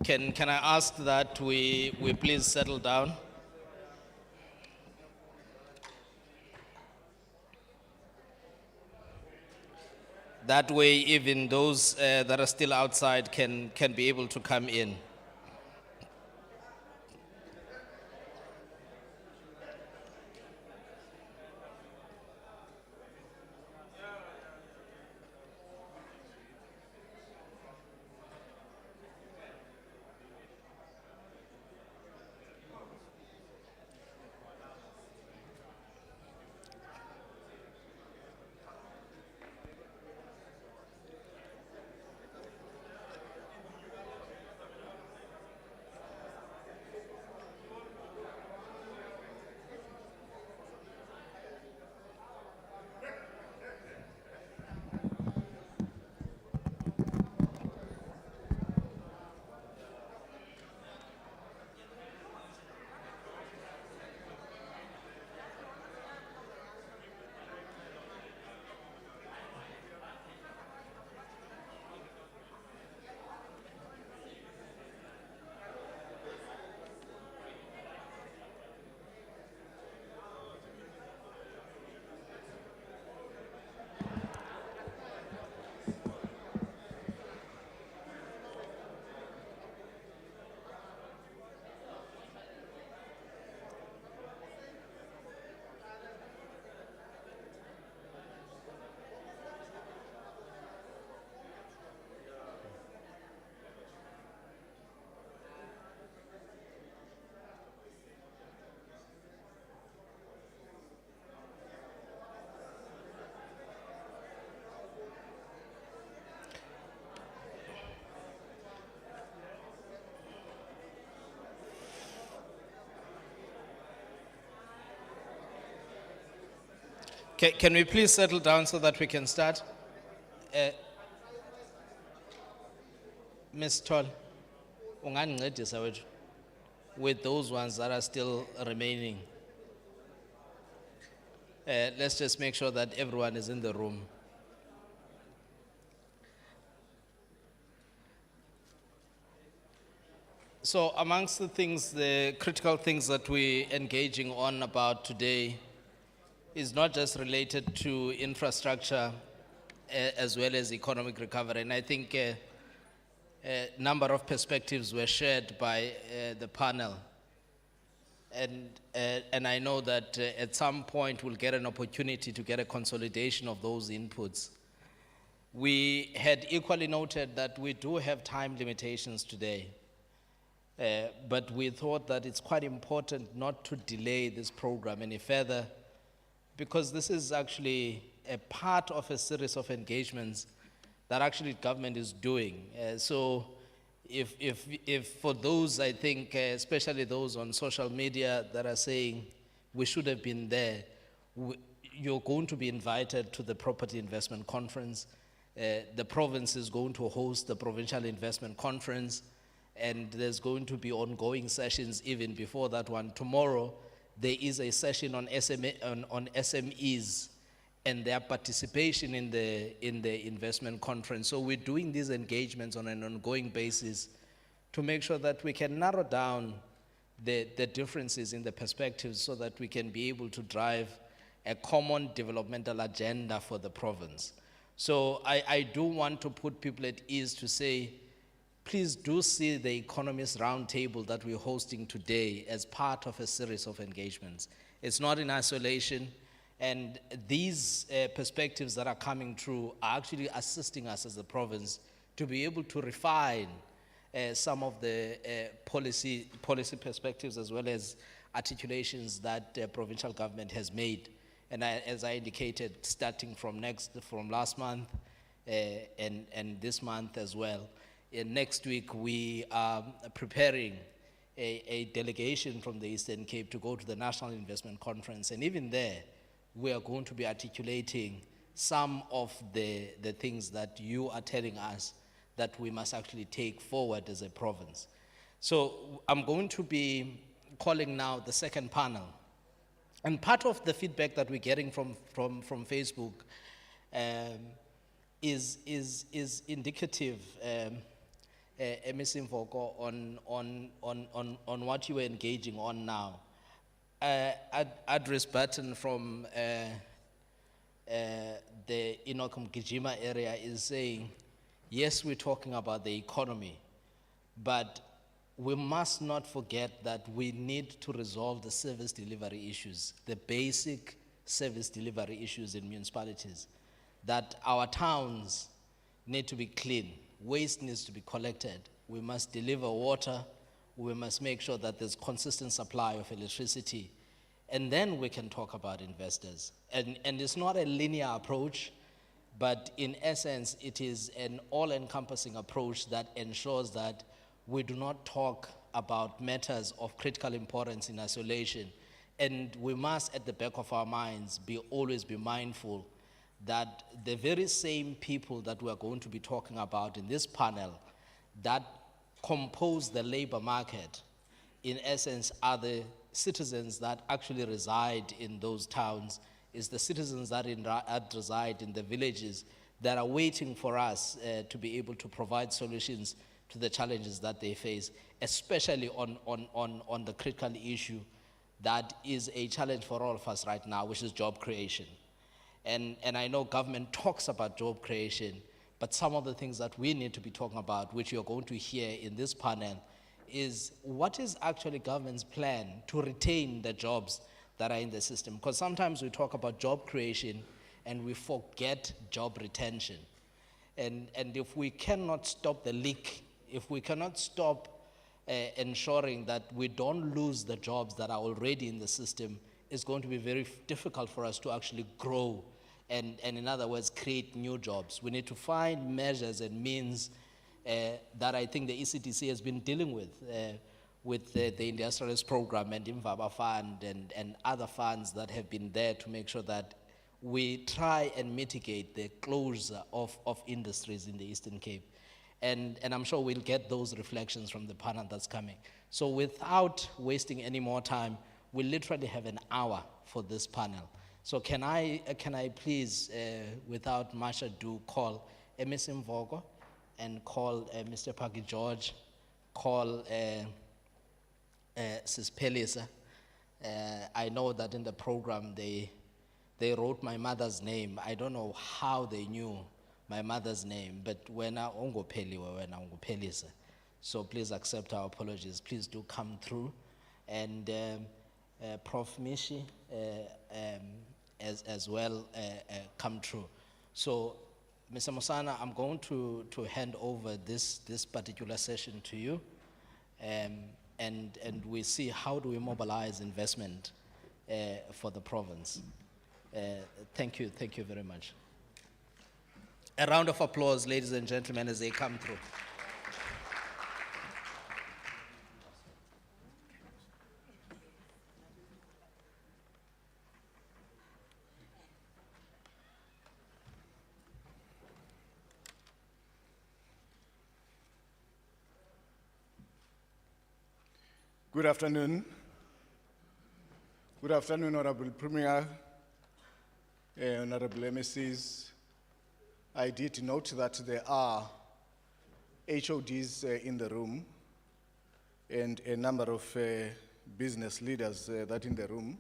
Can I ask that we please settle down? That way, even those that are still outside can be able to come in. Can we please settle down so that we can start? Ms. Toll, ungangincedisa wethu with those ones that are still remaining. Let's just make sure that everyone is in the room. So amongst the things, the critical things that we're engaging on about today is not just related to infrastructure as well as economic recovery. And I think a number of perspectives were shared by the panel. And I know that at some point we'll get an opportunity to get a consolidation of those inputs. We had equally noted that we do have time limitations today. But we thought that it's quite important not to delay this program any further, because this is actually a part of a series of engagements that actually government is doing. So if for those, I think, especially those on social media that are saying we should have been there, you're going to be invited to the Property Investment Conference. The province is going to host the Provincial Investment Conference, and there's going to be ongoing sessions even before that one. Tomorrow, there is a session on SMEs and their participation in the investment conference. So we're doing these engagements on an ongoing basis to make sure that we can narrow down the differences in the perspectives so that we can be able to drive a common developmental agenda for the province. So I do want to put people at ease to say, please do see the Economist Roundtable that we're hosting today as part of a series of engagements. It's not in isolation, and these perspectives that are coming through are actually assisting us as a province to be able to refine some of the policy perspectives as well as articulations that provincial government has made. And as I indicated, starting from last month and this month as well. Next week, we are preparing a delegation from the Eastern Cape to go to the National Investment Conference. And even there, we are going to be articulating some of the things that you are telling us that we must actually take forward as a province. So I'm going to be calling now the second panel. And part of the feedback that we're getting from Facebook is indicative. Ms. Mfoko, on what you were engaging on now. Address Button from the Inokom Gijima area is saying, yes, we're talking about the economy, but we must not forget that we need to resolve the service delivery issues, the basic service delivery issues in municipalities, that our towns need to be clean, waste needs to be collected, we must deliver water, we must make sure that there's consistent supply of electricity, and then we can talk about investors. And it's not a linear approach, but in essence, it is an all-encompassing approach that ensures that we do not talk about matters of critical importance in isolation. And we must, at the back of our minds, always be mindful that the very same people that we are going to be talking about in this panel that compose the labor market, in essence, are the citizens that actually reside in those towns, is the citizens that reside in the villages that are waiting for us to be able to provide solutions to the challenges that they face, especially on the critical issue that is a challenge for all of us right now, which is job creation. And I know government talks about job creation, but some of the things that we need to be talking about, which you're going to hear in this panel, is what is actually government's plan to retain the jobs that are in the system? Because sometimes we talk about job creation and we forget job retention. And if we cannot stop the leak, if we cannot stop ensuring that we don't lose the jobs that are already in the system, it's going to be very difficult for us to actually grow and in other words, create new jobs. We need to find measures and means that I think the ECDC has been dealing with the industrialist program and Imvaba Fund and other funds that have been there to make sure that we try and mitigate the closure of industries in the Eastern Cape. And I'm sure we'll get those reflections from the panel that's coming. So without wasting any more time, we literally have an hour for this panel. So can I please, without much ado, call Ms. Mvogo and call Mr. Paki George, call Sis Pelisa. I know that in the program they wrote my mother's name. I don't know how they knew my mother's name, but wena ongopeliwe, wena ongopelisa. So please accept our apologies. Please do come through. And Prof. Mishi as well come through. So Mr. Musana, I'm going to hand over this particular session to you, and we see how do we mobilize investment for the province. Thank you very much. A round of applause, ladies and gentlemen, as they come through. Good afternoon. Good afternoon, Honorable Premier, Honorable MSCs. I did note that there are HODs in the room and a number of business leaders that in the room.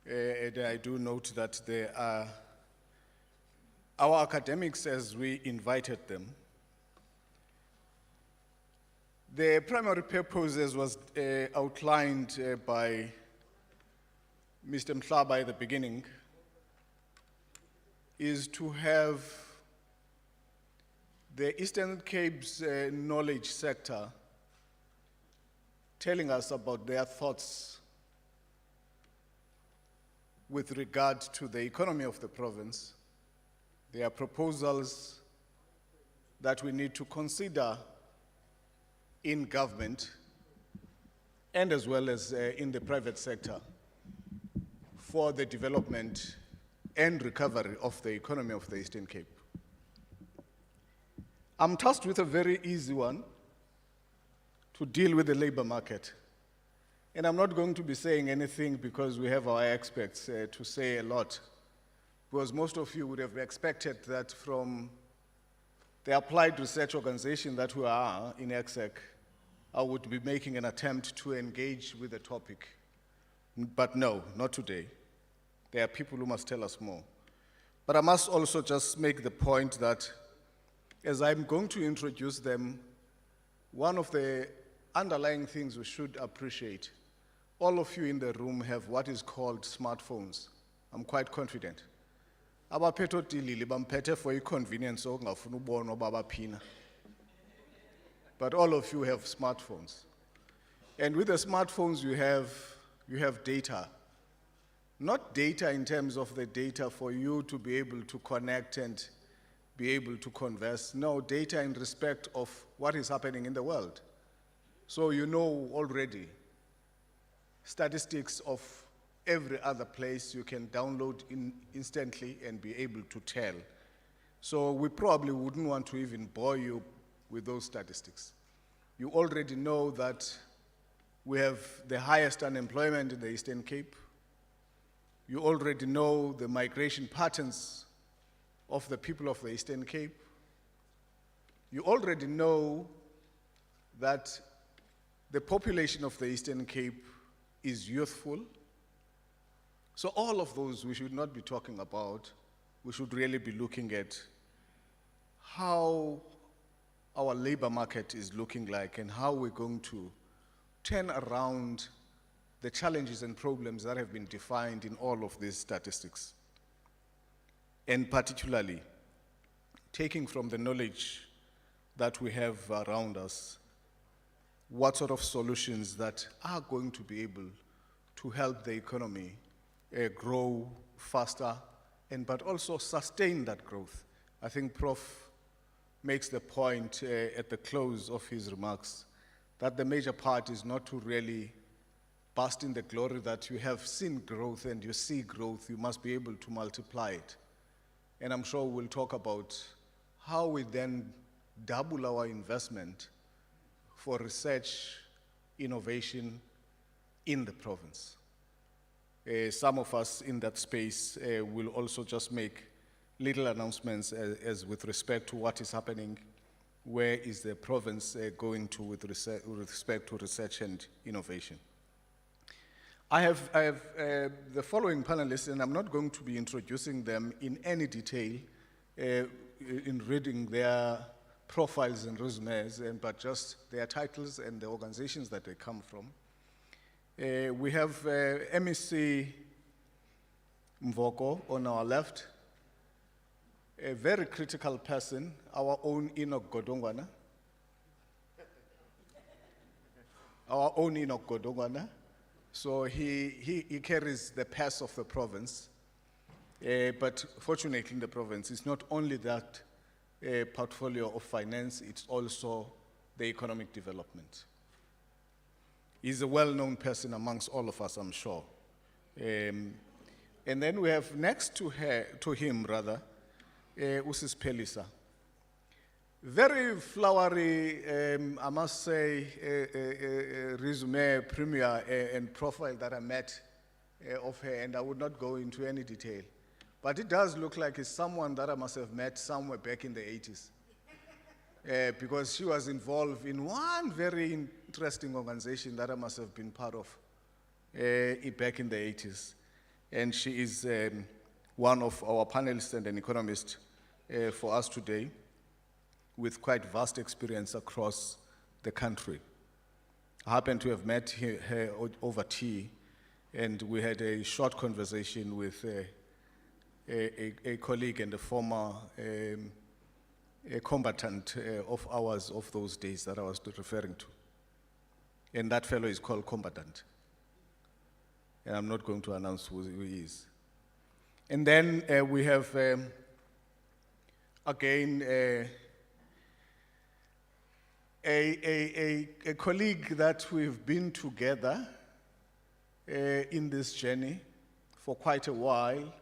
And I do note that there are our academics as we invited them. The primary purpose, as was outlined by Mr. Mhlaba at the beginning, is to have the Eastern Cape's knowledge sector telling us about their thoughts with regard to the economy of the province, their proposals that we need to consider in government and as well as in the private sector for the development and recovery of the economy of the Eastern Cape. I'm tasked with a very easy one to deal with the labor market. And I'm not going to be saying anything because we have our experts to say a lot, because most of you would have expected that from the applied research organization that we are in EXEC, I would be making an attempt to engage with the topic. But no, not today. There are people who must tell us more. But I must also just make the point that as I'm going to introduce them, one of the underlying things we should appreciate, all of you in the room have what is called smartphones. I'm quite confident. Abaphethe otilili bamphethe for convenience okungafuna ubonwa babaphina. But all of you have smartphones. And with the smartphones you have data. Not data in terms of the data for you to be able to connect and be able to converse. No, data in respect of what is happening in the world. So you know already statistics of every other place you can download instantly and be able to tell. So we probably wouldn't want to even bore you with those statistics. You already know that we have the highest unemployment in the Eastern Cape. You already know the migration patterns of the people of the Eastern Cape. You already know that the population of the Eastern Cape is youthful. So all of those we should not be talking about. We should really be looking at how our labor market is looking like and how we're going to turn around the challenges and problems that have been defined in all of these statistics. And particularly, taking from the knowledge that we have around us, what sort of solutions that are going to be able to help the economy grow faster, but also sustain that growth. I think Prof makes the point at the close of his remarks that the major part is not to really bask in the glory that you have seen growth and you see growth, you must be able to multiply it. And I'm sure we'll talk about how we then double our investment for research, innovation in the province. Some of us in that space will also just make little announcements as with respect to what is happening, where is the province going to with respect to research and innovation. I have the following panelists, and I'm not going to be introducing them in any detail in reading their profiles and resumes, but just their titles and the organizations that they come from. We have MEC Mvoko on our left, a very critical person, our own Enoch Godongwana. Our own Enoch Godongwana. So he carries the purse of the province, but fortunately in the province, it's not only that portfolio of finance, it's also the economic development. He's a well-known person amongst all of us, I'm sure. And then we have next to him, Usis Pelisa. Very flowery, I must say, resume, premier, and profile that I met of her, and I would not go into any detail. But it does look like it's someone that I must have met somewhere back in the 80s. Because she was involved in one very interesting organization that I must have been part of back in the 80s. And she is one of our panelists and an economist for us today, with quite vast experience across the country. I happened to have met her over tea, and we had a short conversation with a colleague and a former a combatant of ours of those days that I was referring to. And that fellow is called Combatant. And I'm not going to announce who he is. And then we have, again, a colleague that we've been together in this journey for quite a while,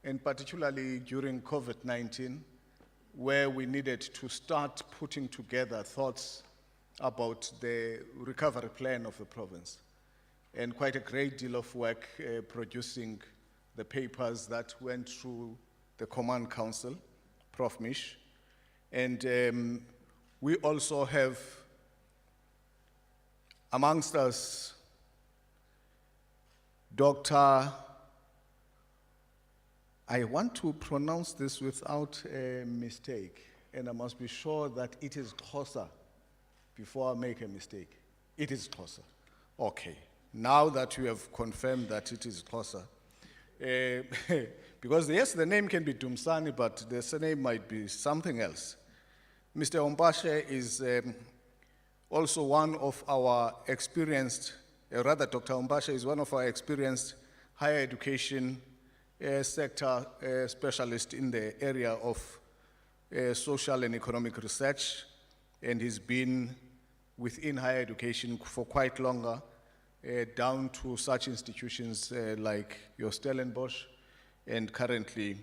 and particularly during COVID-19, where we needed to start putting together thoughts about the recovery plan of the province. And quite a great deal of work producing the papers that went through the Command Council, Prof. Mish, And we also have amongst us Dr. I want to pronounce this without a mistake, and I must be sure that it is Xhosa before I make a mistake. It is Xhosa. Okay. Now that you have confirmed that it is Xhosa, because yes, the name can be Dumsani, but the surname might be something else. Mr. Ompashe is also one of our experienced, rather Dr. Ompashe is one of our experienced higher education sector specialist in the area of social and economic research, and he's been within higher education for quite longer, down to such institutions like your Stellenbosch, and currently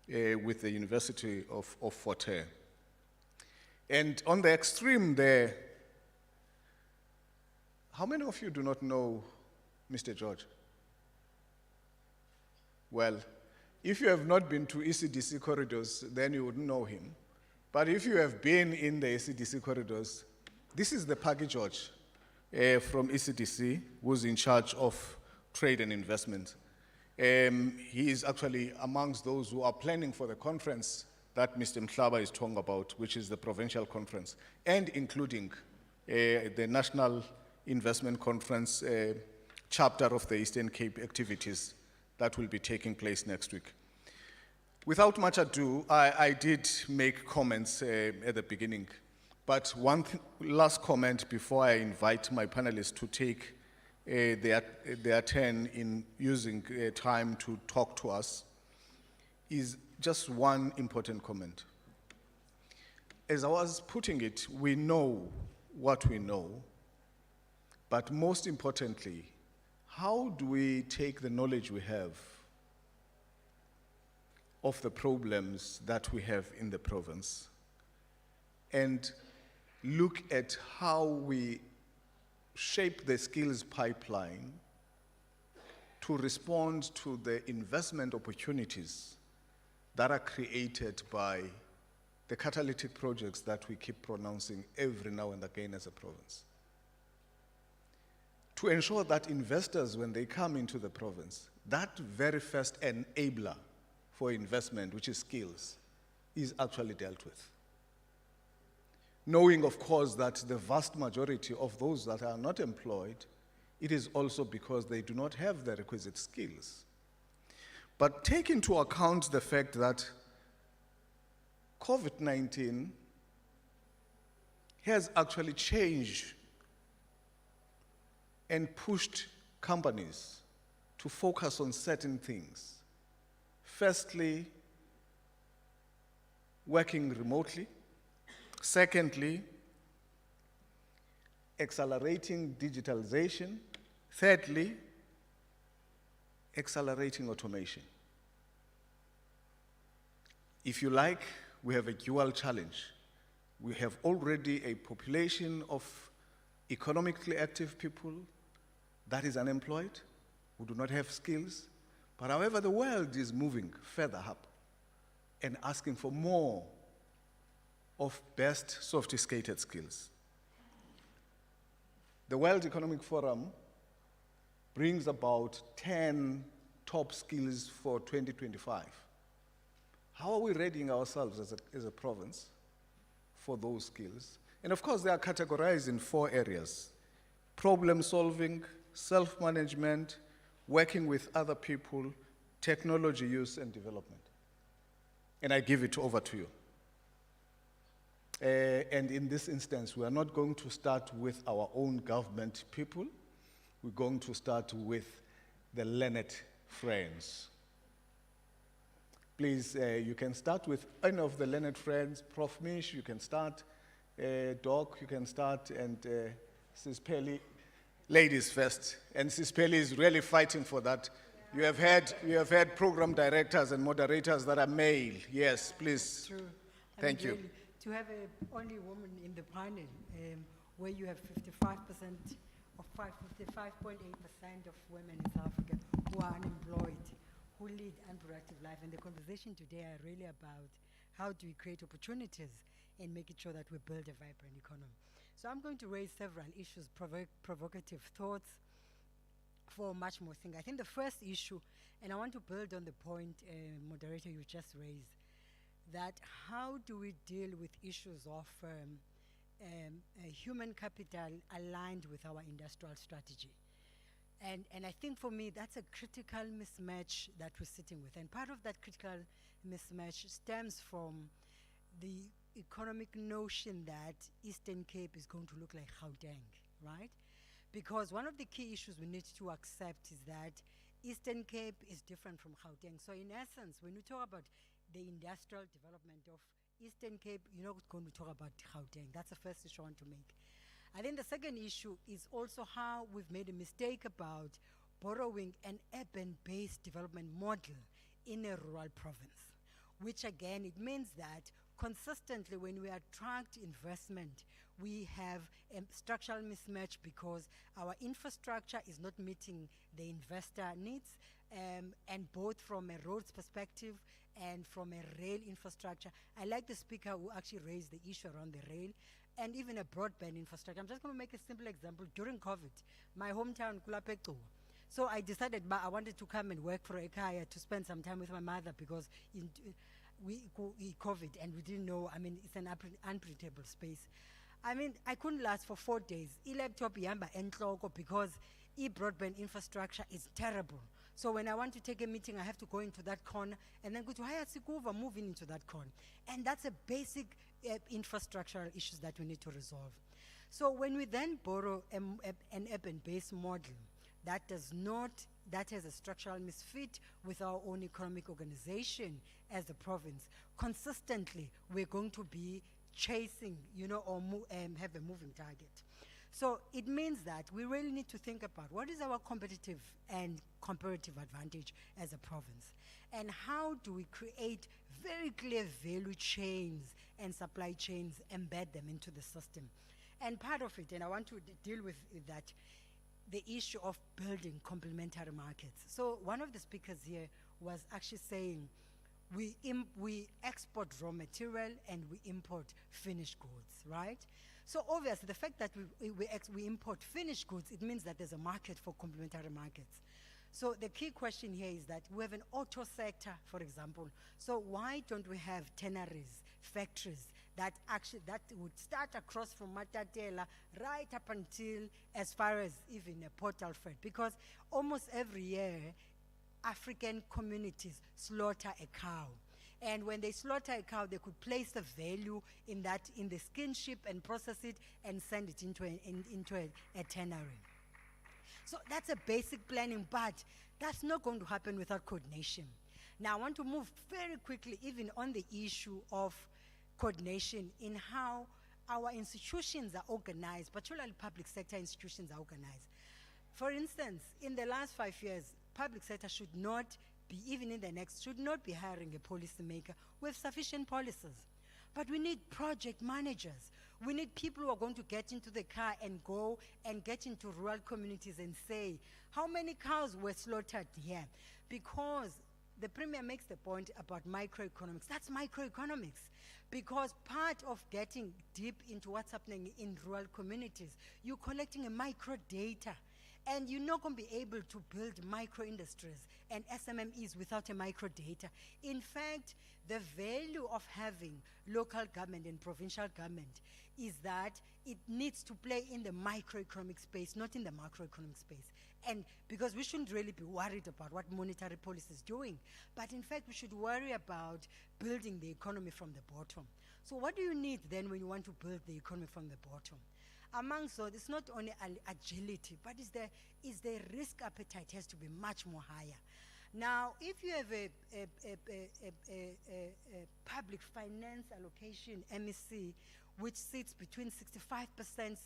with the University of Fort Hare. And on the extreme there, how many of you do not know Mr. George? Well, if you have not been to ECDC corridors, then you wouldn't know him. But if you have been in the ECDC corridors, this is the Paki George from ECDC, who's in charge of trade and investment. He is actually amongst those who are planning for the conference that Mr. Mhlaba is talking about, which is the provincial conference, and including the National Investment Conference chapter of the Eastern Cape activities that will be taking place next week. Without much ado, I did make comments at the beginning, but one last comment before I invite my panelists to take their turn in using time to talk to us is just one important comment. As I was putting it, we know what we know, but most importantly, how do we take the knowledge we have of the problems that we have in the province and look at how we shape the skills pipeline to respond to the investment opportunities that are created by the catalytic projects that we keep pronouncing every now and again as a province. To ensure that investors, when they come into the province, that very first enabler for investment, which is skills, is actually dealt with. Knowing, of course, that the vast majority of those that are not employed, it is also because they do not have the requisite skills. But take into account the fact that COVID-19 has actually changed and pushed companies to focus on certain things. Firstly, working remotely. Secondly, accelerating digitalization. Thirdly, accelerating automation. If you like, we have a dual challenge. We have already a population of economically active people that is unemployed, who do not have skills. But however, the world is moving further up and asking for more of best sophisticated skills. The World Economic Forum brings about 10 top skills for 2025. How are we readying ourselves as a province for those skills? And of course, they are categorized in 4 areas: problem solving, self-management, working with other people, technology use and development. And I give it over to you. And in this instance, we are not going to start with our own government people. We're going to start with the learned friends. Please, you can start with any of the learned friends. Prof. Mish, you can start. Doc, you can start. And Sis Pelly, ladies first. And Sis Pelly is really fighting for that. You have had program directors and moderators that are male. Yes, please. True. Thank you. Really, to have only woman in the panel, where you have 55% of 55.8% of women in South Africa who are unemployed, who lead unproductive life. And the conversation today are really about how do we create opportunities and making sure that we build a vibrant economy. So I'm going to raise several issues, provocative thoughts, for much more things. I think the first issue, and I want to build on the point, moderator, you just raised, that how do we deal with issues of human capital aligned with our industrial strategy? And I think for me, that's a critical mismatch that we're sitting with. And part of that critical mismatch stems from the economic notion that Eastern Cape is going to look like Gauteng, right? Because one of the key issues we need to accept is that Eastern Cape is different from Gauteng. So in essence, when we talk about the industrial development of Eastern Cape, you're not going to talk about Gauteng. That's the first issue I want to make. I think the second issue is also how we've made a mistake about borrowing an urban-based development model in a rural province, which again, it means that consistently when we attract investment, we have a structural mismatch because our infrastructure is not meeting the investor needs, and both from a roads perspective and from a rail infrastructure. I like the speaker who actually raised the issue around the rail and even a broadband infrastructure. I'm just going to make a simple example. During COVID, my hometown, Kulapekto, so I decided I wanted to come and work for Ekaya to spend some time with my mother because we COVID and we didn't know, I mean, it's an unpredictable space. I mean, I couldn't last for 4 days. Laptop yamba entloko because broadband infrastructure is terrible. So when I want to take a meeting, I have to go into that corner and then go to Hayatsikova, moving into that corner. And that's a basic infrastructural issues that we need to resolve. So when we then borrow an urban-based model that has a structural misfit with our own economic organization as a province, consistently we're going to be chasing, or have a moving target. So it means that we really need to think about what is our competitive and comparative advantage as a province, and how do we create very clear value chains and supply chains, embed them into the system. And part of it, and I want to deal with that, the issue of building complementary markets. So one of the speakers here was actually saying we export raw material and we import finished goods, right? So obviously the fact that we import finished goods, it means that there's a market for complementary markets. So the key question here is that we have an auto sector, for example. So why don't we have tanneries, factories that would start across from Matatela right up until as far as even a Port Alfred? Because almost every year, African communities slaughter a cow. And when they slaughter a cow, they could place the value in the skinship and process it and send it into a tannery. So that's a basic planning, but that's not going to happen without coordination. Now I want to move very quickly even on the issue of coordination in how our institutions are organized, particularly public sector institutions are organized. For instance, in the last 5 years, public sector should not be, even in the next, should not be hiring a policymaker with sufficient policies. But we need project managers. We need people who are going to get into the car and go and get into rural communities and say, how many cows were slaughtered here? Because the Premier makes the point about microeconomics. That's microeconomics. Because part of getting deep into what's happening in rural communities, you're collecting a micro data. And you're not going to be able to build micro-industries and SMMEs without a micro-data. In fact, the value of having local government and provincial government is that it needs to play in the microeconomic space, not in the macroeconomic space. And because we shouldn't really be worried about what monetary policy is doing, but in fact, we should worry about building the economy from the bottom. So what do you need then when you want to build the economy from the bottom? Amongst those, it's not only agility, but is the risk appetite has to be much more higher. Now, if you have a public finance allocation, MEC, which sits between 65%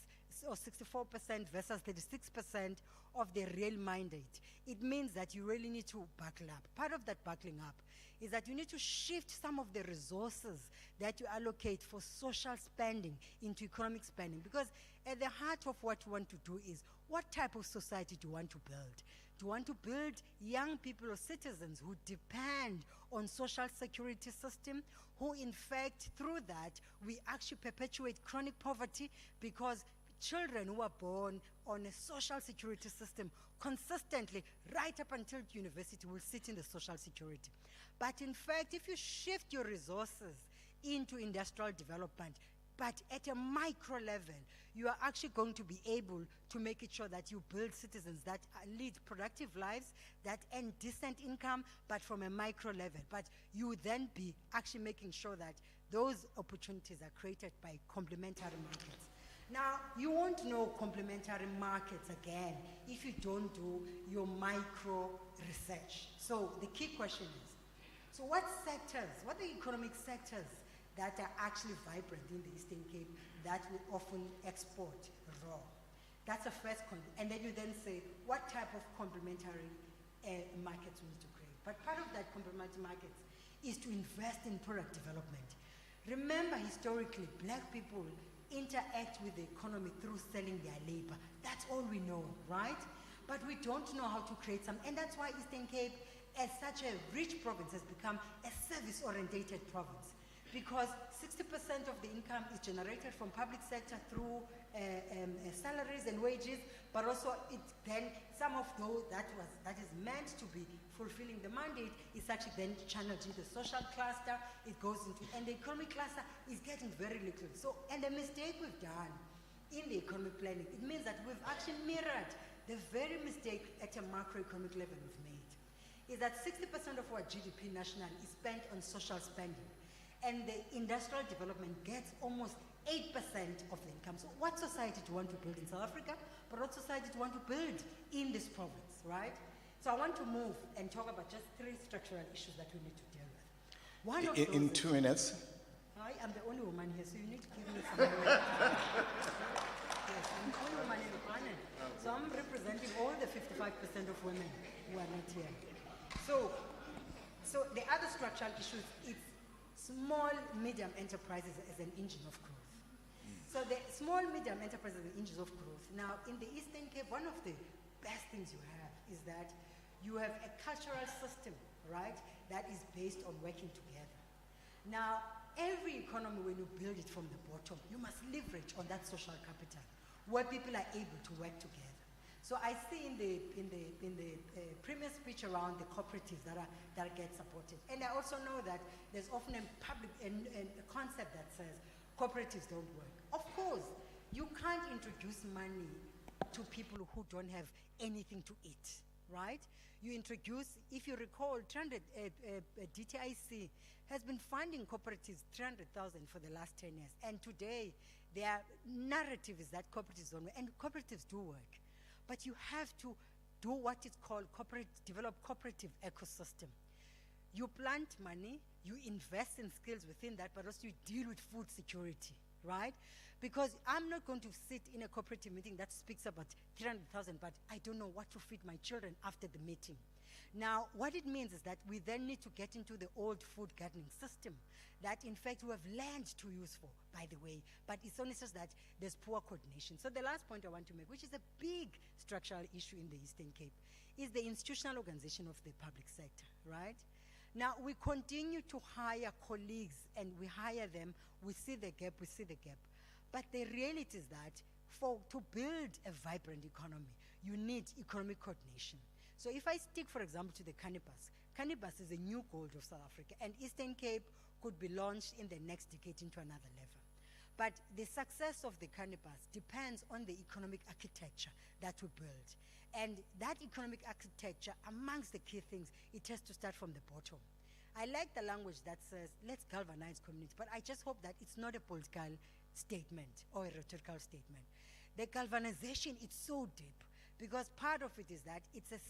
or 64% versus 36% of the real mandate, it means that you really need to buckle up. Part of that buckling up is that you need to shift some of the resources that you allocate for social spending into economic spending. Because at the heart of what you want to do is, what type of society do you want to build? Do you want to build young people or citizens who depend on social security system, who in fact through that we actually perpetuate chronic poverty because children who are born on a social security system consistently right up until university will sit in the social security. But in fact, if you shift your resources into industrial development, but at a micro level, you are actually going to be able to make it sure that you build citizens that lead productive lives, that earn decent income, but from a micro level. But you would then be actually making sure that those opportunities are created by complementary markets. Now, you won't know complementary markets again if you don't do your micro research. So the key question is, so what sectors, what are the economic sectors that are actually vibrant in the Eastern Cape that we often export raw? That's the first and then you then say, what type of complementary markets we need to create? But part of that complementary markets is to invest in product development. Remember, historically, black people interact with the economy through selling their labor. That's all we know, right? But we don't know how to create some, and that's why Eastern Cape, as such a rich province, has become a service-orientated province. Because 60% of the income is generated from public sector through salaries and wages, but also then some of those that is meant to be fulfilling the mandate is actually then channeled into the social cluster. It goes into, and the economic cluster is getting very little. So, and the mistake we've done in the economic planning, it means that we've actually mirrored the very mistake at a macroeconomic level we've made, is that 60% of our GDP national is spent on social spending. And the industrial development gets almost 8% of the income. So what society do you want to build in South Africa, but what society do you want to build in this province, right? So I want to move and talk about just 3 structural issues that we need to deal with. One of those in 2 minutes. I am the only woman here, so you need to give me some more. Yes, I'm the only woman in the panel. So I'm representing all the 55% of women who are not here. So the other structural issues, it's small, medium enterprises as an engine of growth. So the small, medium enterprises as engines of growth. Now, in the Eastern Cape, one of the best things you have is that you have a cultural system, right, that is based on working together. Now, every economy, when you build it from the bottom, you must leverage on that social capital, where people are able to work together. So I see in the previous speech around the cooperatives that get supported, and I also know that there's often a concept that says cooperatives don't work. Of course, you can't introduce money to people who don't have anything to eat, right? You introduce, if you recall, DTIC has been funding cooperatives 300,000 for the last 10 years, and today their narrative is that cooperatives don't work, and cooperatives do work. But you have to do what is called develop cooperative ecosystem. You plant money, you invest in skills within that, but also you deal with food security, right? Because I'm not going to sit in a cooperative meeting that speaks about 300,000, but I don't know what to feed my children after the meeting. Now, what it means is that we then need to get into the old food gardening system that, in fact, we have land to use for, by the way, but it's only just that there's poor coordination. So the last point I want to make, which is a big structural issue in the Eastern Cape, is the institutional organization of the public sector, right? Now, we continue to hire colleagues, and we hire them, we see the gap. But the reality is that to build a vibrant economy, you need economic coordination. So if I stick, for example, to the Cannabis is a new gold of South Africa, and Eastern Cape could be launched in the next decade into another level. But the success of the Cannabis depends on the economic architecture that we build. And that economic architecture, amongst the key things, it has to start from the bottom. I like the language that says, let's galvanize communities, but I just hope that it's not a political statement or a rhetorical statement. The galvanization is so deep, because part of it is that it's a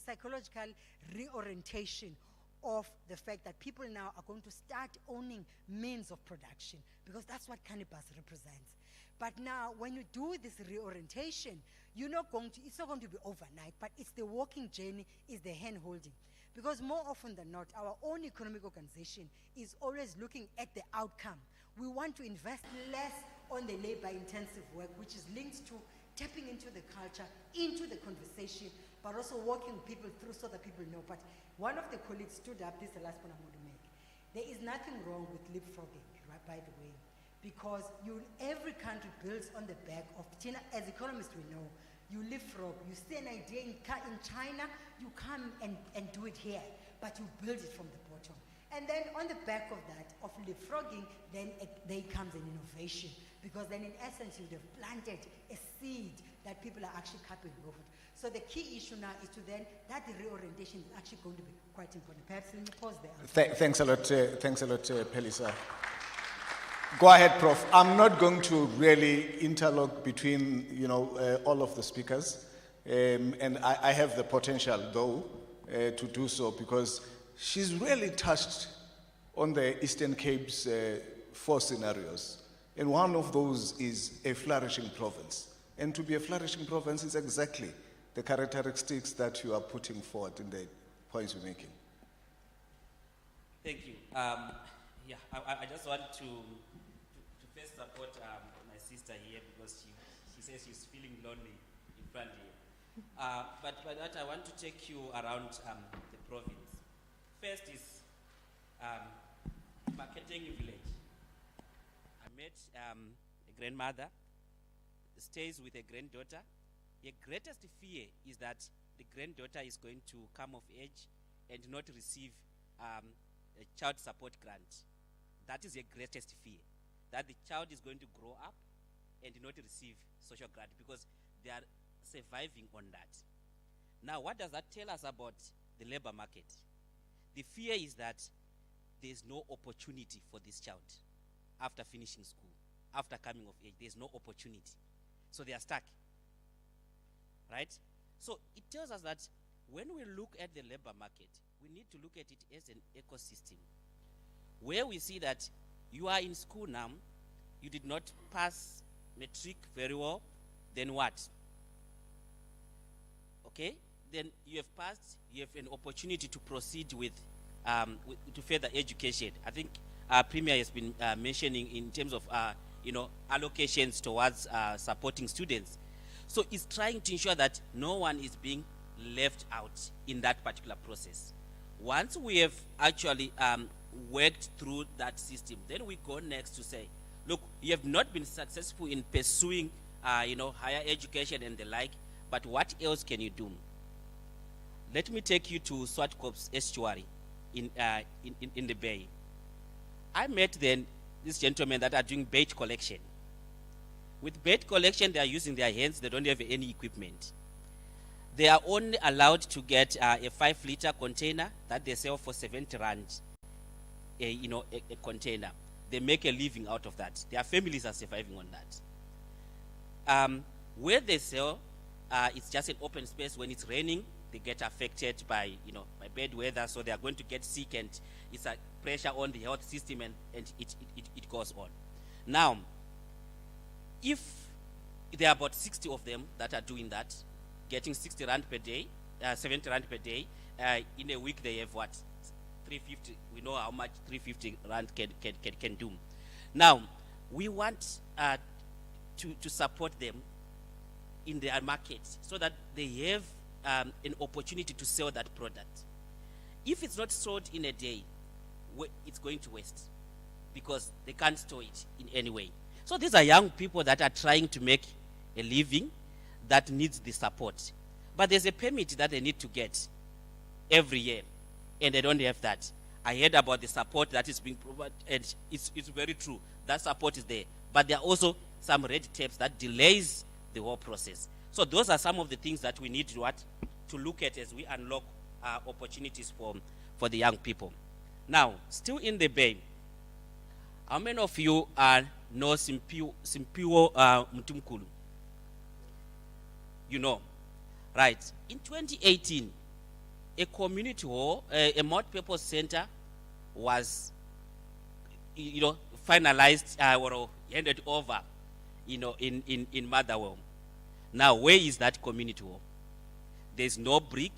psychological reorientation of the fact that people now are going to start owning means of production, because that's what Cannabis represents. But now, when you do this reorientation, it's not going to be overnight, but it's the walking journey, it's the hand-holding. Because more often than not, our own economic organization is always looking at the outcome. We want to invest less on the labor-intensive work, which is linked to tapping into the culture, into the conversation, but also walking people through so that people know. But one of the colleagues stood up, this is the last point I'm going to make. There is nothing wrong with leapfrogging, right, by the way, because every country builds on the back of China. As economists, we know, you leapfrog, you see an idea in China, you come and do it here, but you build it from the bottom. And then on the back of that, of leapfrogging, then there comes an innovation, because then in essence you would have planted a seed that people are actually capable of it. So the key issue now is to then, that reorientation is actually going to be quite important. Perhaps let me pause there. Thanks a lot, Pelisa. Go ahead, Prof. I'm not going to really interlock between, all of the speakers, and I have the potential, though, to do so, because she's really touched on the Eastern Cape's 4 scenarios, and one of those is a flourishing province. And to be a flourishing province is exactly the characteristics that you are putting forward in the points you're making. Thank you. I just want to first support my sister here, because she says she's feeling lonely in front here. But by that, I want to take you around the province. First is Marketing Village. I met a grandmother, stays with a granddaughter. Her greatest fear is that the granddaughter is going to come of age and not receive a child support grant. That is her greatest fear, that the child is going to grow up and not receive social grant, because they are surviving on that. Now, what does that tell us about the labor market? The fear is that there's no opportunity for this child after finishing school, after coming of age. There's no opportunity. So they are stuck, right? So it tells us that when we look at the labor market, we need to look at it as an ecosystem, where we see that you are in school now, you did not pass matric very well, then what? Okay, then you have passed, you have an opportunity to proceed with to further education. I think Premier has been mentioning in terms of allocations towards supporting students. So it's trying to ensure that no one is being left out in that particular process. Once we have actually worked through that system, then we go next to say, look, you have not been successful in pursuing higher education and the like, but what else can you do? Let me take you to Swartkops estuary in the Bay. I met then these gentlemen that are doing bait collection. With bait collection, they are using their hands, they don't have any equipment. They are only allowed to get a 5-liter container that they sell for 70 rand, a container. They make a living out of that. Their families are surviving on that. Where they sell, it's just an open space. When it's raining, they get affected by bad weather, so they are going to get sick, and it's a pressure on the health system, and it goes on. Now, if there are about 60 of them that are doing that, getting 60 rand per day, 70 rand per day, in a week they have what? 350. We know how much 350 rand can do. Now, we want to support them in their market so that they have an opportunity to sell that product. If it's not sold in a day, it's going to waste, because they can't store it in any way. So these are young people that are trying to make a living that needs the support. But there's a permit that they need to get every year, and they don't have that. I heard about the support that is being provided, and it's very true. That support is there. But there are also some red tapes that delays the whole process. So those are some of the things that we need to look at as we unlock opportunities for the young people. Now, still in the Bay, how many of you know Simpiwo Mtumkulu? You know, right? In 2018, a community hall, a multi-purpose center was, finalized or handed over, in Motherwell. Now, where is that community hall? There's no brick,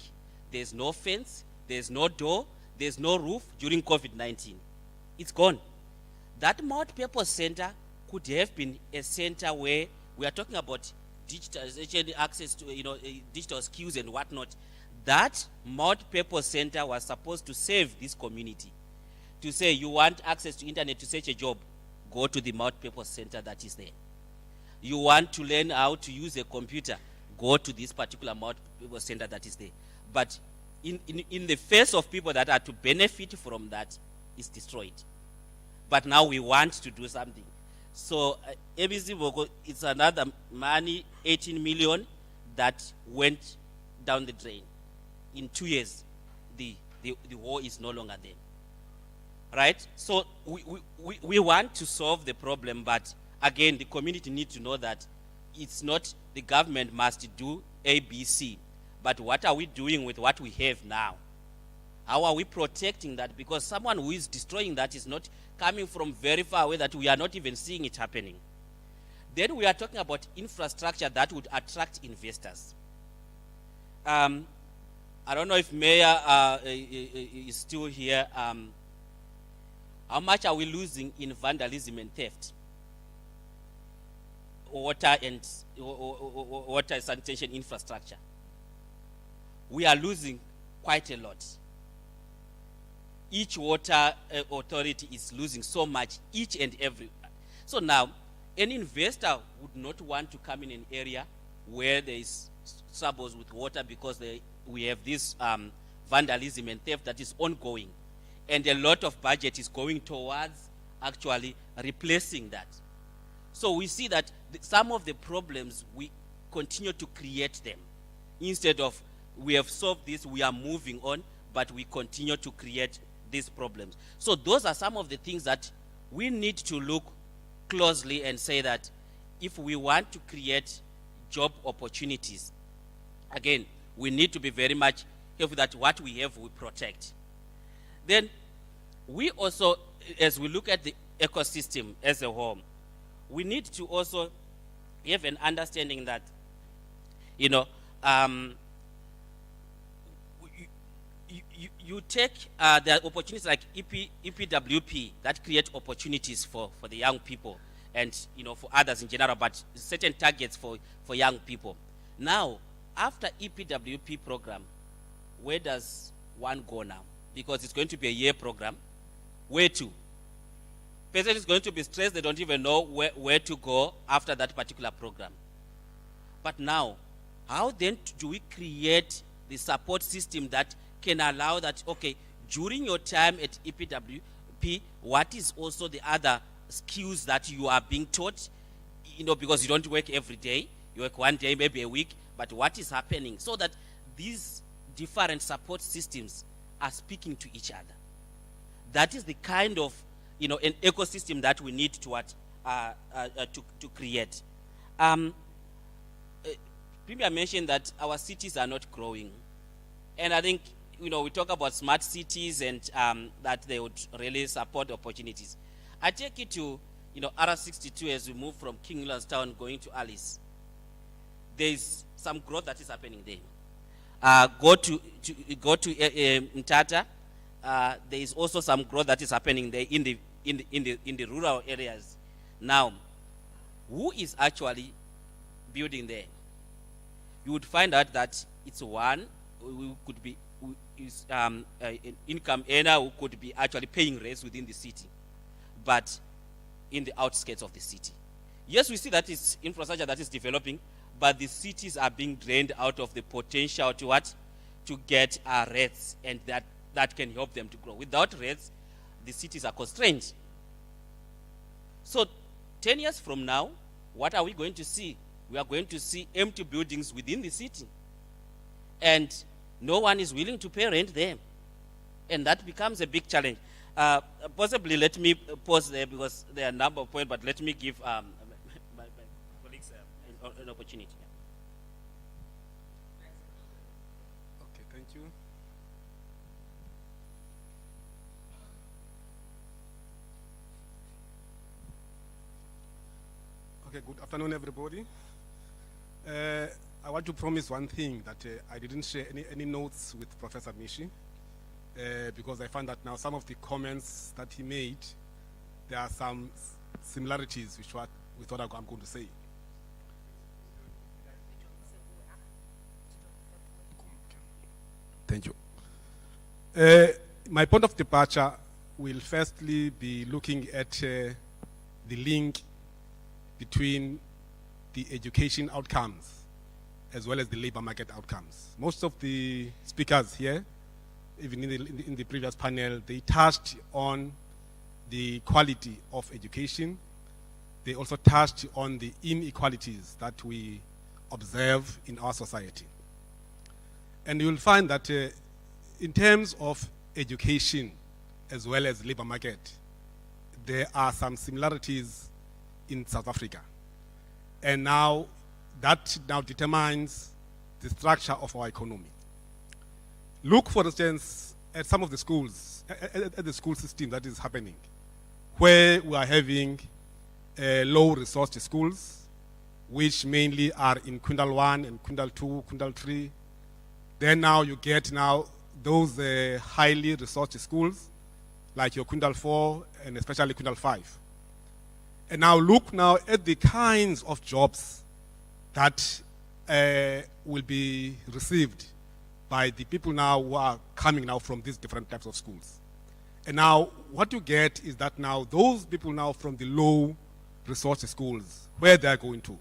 there's no fence, there's no door, there's no roof during COVID-19. It's gone. That multi-purpose center could have been a center where we are talking about digitalization, access to digital skills and whatnot. That multi-purpose center was supposed to save this community. To say you want access to internet to search a job, go to the multi-purpose center that is there. You want to learn how to use a computer, go to this particular multi-purpose center that is there. But in the face of people that are to benefit from that, it's destroyed. But now we want to do something. So ABC Boko, it's another money, 18 million, that went down the drain. In 2 years, the war is no longer there. Right? So we want to solve the problem, but again, the community needs to know that it's not the government must do A, B, C, but what are we doing with what we have now? How are we protecting that? Because someone who is destroying that is not coming from very far away, that we are not even seeing it happening. Then we are talking about infrastructure that would attract investors. I don't know if Mayor is still here. How much are we losing in vandalism and theft? Water and water sanitation infrastructure. We are losing quite a lot. Each water authority is losing so much, each and every. So now, an investor would not want to come in an area where there is troubles with water, because we have this vandalism and theft that is ongoing. And a lot of budget is going towards actually replacing that. So we see that some of the problems, we continue to create them. Instead of, we have solved this, we are moving on, but we continue to create these problems. So those are some of the things that we need to look closely and say that if we want to create job opportunities, again, we need to be very much careful that what we have we protect. Then we also, as we look at the ecosystem as a whole, we need to also have an understanding that, you take the opportunities like EPWP that create opportunities for the young people and for others in general, but certain targets for young people. Now, after EPWP program, where does one go now? Because it's going to be a year program. Where to? Person is going to be stressed, they don't even know where to go after that particular program. But now, how then do we create the support system that can allow that, okay, during your time at EPWP, what is also the other skills that you are being taught? Because you don't work every day, you work one day, maybe a week, but what is happening? So that these different support systems are speaking to each other. That is the kind of, an ecosystem that we need to create. Premier mentioned that our cities are not growing. And I think, we talk about smart cities and that they would really support opportunities. I take you to, R62 as we move from King William's Town going to Alice. There's some growth that is happening there. Go to Mtata. There is also some growth that is happening there in the rural areas. Now, who is actually building there? You would find out that it's one who could be an income earner who could be actually paying rates within the city, but in the outskirts of the city. Yes, we see that it's infrastructure that is developing, but the cities are being drained out of the potential to what? To get rates, and that can help them to grow. Without rates, the cities are constrained. So 10 years from now, what are we going to see? We are going to see empty buildings within the city. And no one is willing to pay rent there. And that becomes a big challenge. Possibly let me pause there because there are a number of points, but let me give my colleagues an opportunity. Okay, thank you. Okay, good afternoon, everybody. I want to promise one thing, that I didn't share any notes with Professor Mishi, because I found that now some of the comments that he made, there are some similarities with what I'm going to say. Thank you. My point of departure will firstly be looking at the link between the education outcomes as well as the labor market outcomes. Most of the speakers here, even in the previous panel, they touched on the quality of education. They also touched on the inequalities that we observe in our society. And you'll find that in terms of education as well as labor market, there are some similarities in South Africa. And now that now determines the structure of our economy. Look, for instance, at some of the schools, at the school system that is happening, where we are having low-resourced schools, which mainly are in Quintile 1 and Quintile 2, Quintile 3. Then now you get now those highly resourced schools, like your Quintile 4 and especially Quintile 5. And now look now at the kinds of jobs that will be received by the people now who are coming now from these different types of schools. And now what you get is that now those people now from the low resource schools, where they are going to?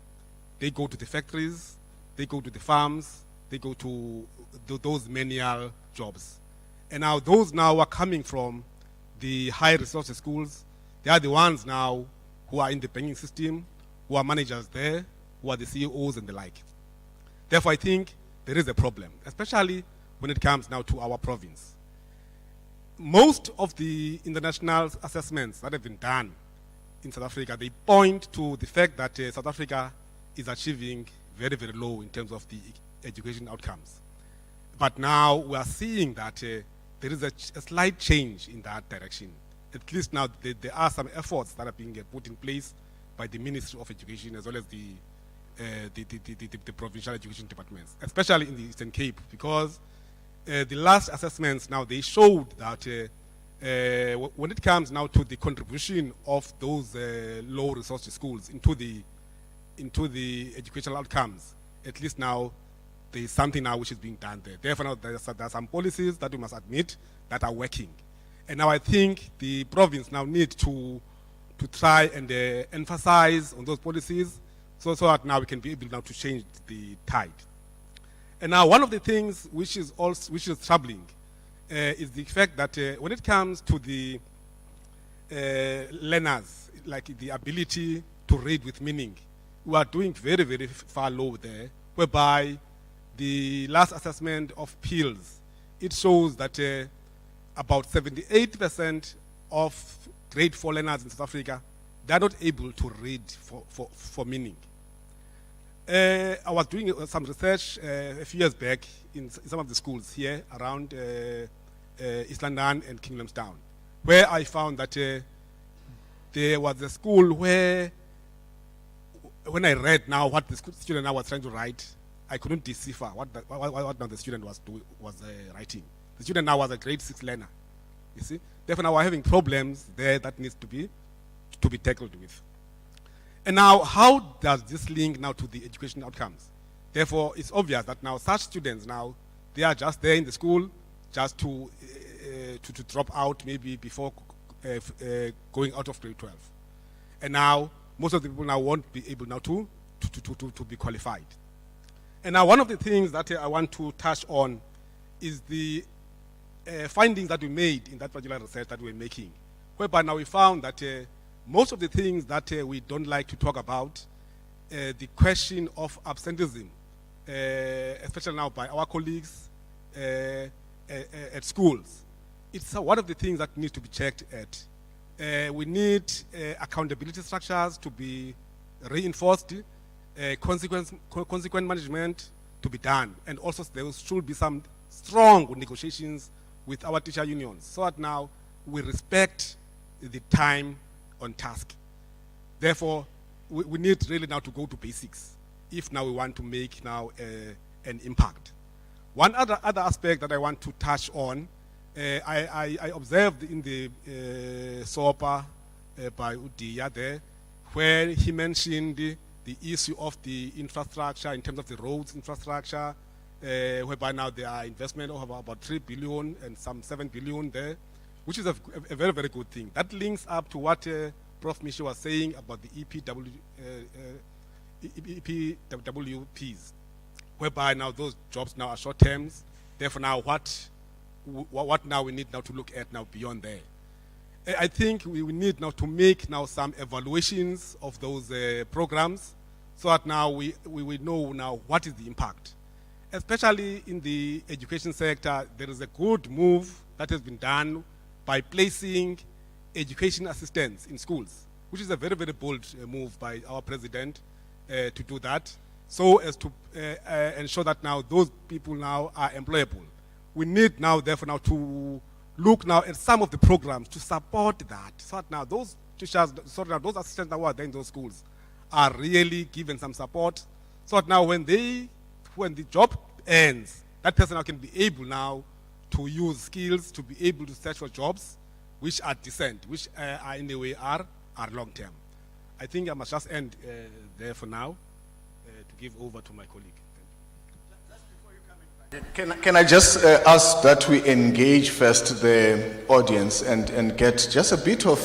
They go to the factories, they go to the farms, they go to those menial jobs. And now those now are coming from the high resource schools. They are the ones now who are in the banking system, who are managers there, who are the CEOs and the like. Therefore, I think there is a problem, especially when it comes now to our province. Most of the international assessments that have been done in South Africa, they point to the fact that South Africa is achieving very, very low in terms of the education outcomes. But now we are seeing that there is a slight change in that direction. At least now there are some efforts that are being put in place by the Ministry of Education as well as the provincial education departments, especially in the Eastern Cape, because the last assessments now, they showed that when it comes now to the contribution of those low resource schools into the educational outcomes, at least now there is something now which is being done there. Therefore, now there are some policies that we must admit that are working. And now I think the province now needs to try and emphasize on those policies so that now we can be able now to change the tide. And now one of the things which is troubling is the fact that when it comes to the learners, like the ability to read with meaning, we are doing very, very far low there, whereby the last assessment of PILS, it shows that about 78% of grade 4 learners in South Africa, they are not able to read for meaning. I was doing some research a few years back in some of the schools here around East London and Kingdomstown, where I found that there was a school where, when I read now what the student now was trying to write, I couldn't decipher what now the student was writing. The student now was a grade 6 learner, you see. Therefore now we're having problems there that needs to be tackled with. And now, how does this link now to the education outcomes? Therefore, it's obvious that now such students now, they are just there in the school just to drop out maybe before going out of grade 12. And now, most of the people now won't be able now to be qualified. And now, one of the things that I want to touch on is the findings that we made in that particular research that we're making, whereby now we found that most of the things that we don't like to talk about, the question of absenteeism, especially now by our colleagues at schools, it's one of the things that needs to be checked at. We need accountability structures to be reinforced, consequent management to be done, and also there should be some strong negotiations with our teacher unions so that now we respect the time on task. Therefore, we need really now to go to basics if now we want to make now an impact. One other aspect that I want to touch on, I observed in the SOPA by Udia there, where he mentioned the issue of the infrastructure in terms of the roads infrastructure, whereby now there are investment of about 3 billion and some 7 billion there, which is a very, very good thing. That links up to what Prof. Mishi was saying about the EPWPs, whereby now those jobs now are short terms. Therefore, now what now we need now to look at now beyond there? I think we need now to make now some evaluations of those programs, so that now we know now what is the impact. Especially in the education sector, there is a good move that has been done by placing education assistants in schools, which is a very, very bold move by our president to do that, so as to ensure that now those people now are employable. We need now, therefore, now to look now at some of the programs to support that, so that now those teachers, so that now those assistants that were there in those schools are really given some support, so that now when the job ends, that person now can be able now to use skills to be able to search for jobs which are decent, which are in a way are long term. I think I must just end there for now to give over to my colleague. Can I just ask that we engage first the audience and get just a bit of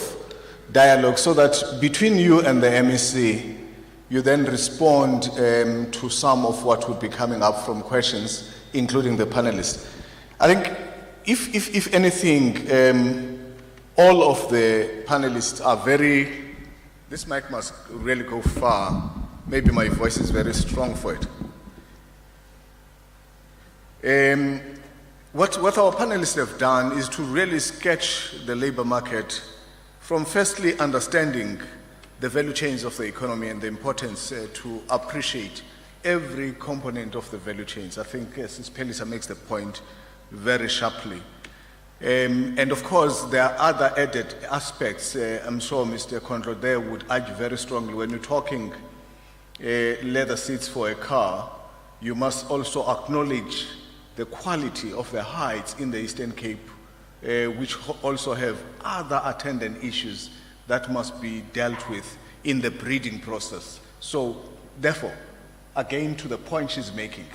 dialogue, so that between you and the MEC, you then respond to some of what would be coming up from questions, including the panelists. I think, if anything, all of the panelists are very, this mic must really go far. Maybe my voice is very strong for it. What our panelists have done is to really sketch the labor market from firstly understanding the value chains of the economy and the importance to appreciate every component of the value chains. I think Ms. Pelisa makes the point very sharply. And of course, there are other added aspects. I'm sure Mr. Kondro there would argue very strongly, when you're talking leather seats for a car, you must also acknowledge the quality of the heights in the Eastern Cape, which also have other attendant issues that must be dealt with in the breeding process. So, therefore, again to the point she's making,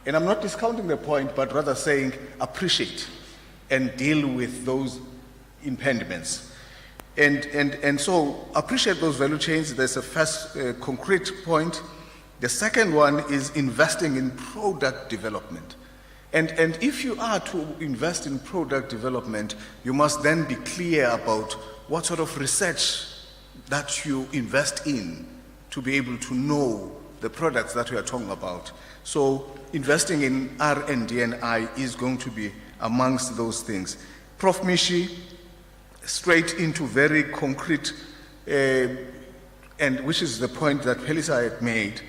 and I'm not discounting the point, but rather saying appreciate and deal with those impediments. And so appreciate those value chains. There's a first concrete point. The second one is investing in product development. And if you are to invest in product development, you must then be clear about what sort of research that you invest in to be able to know the products that we are talking about. So investing in R&D and I is going to be amongst those things. Prof. Mishi, straight into very concrete, and which is the point that Pelisa had made,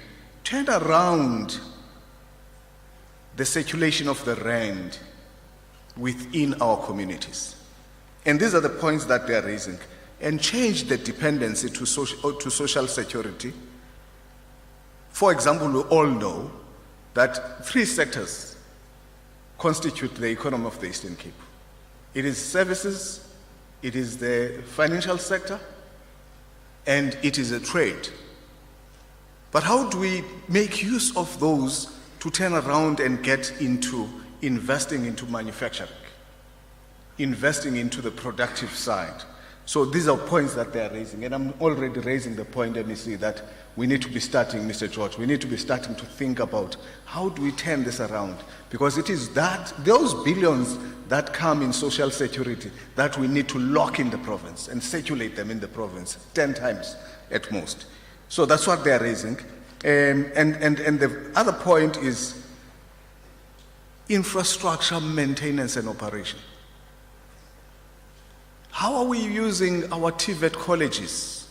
turn around the circulation of the rand within our communities. And these are the points that they are raising. And change the dependency to social security. For example, we all know that 3 sectors constitute the economy of the Eastern Cape. It is services, it is the financial sector, and it is a trade. But how do we make use of those to turn around and get into investing into manufacturing, investing into the productive side? So these are points that they are raising, and I'm already raising the point, MEC, that we need to be starting, Mr. George, we need to be starting to think about how do we turn this around, because it is that, those billions that come in social security that we need to lock in the province and circulate them in the province 10 times at most. So that's what they are raising. And the other point is infrastructure maintenance and operation. How are we using our TVET colleges?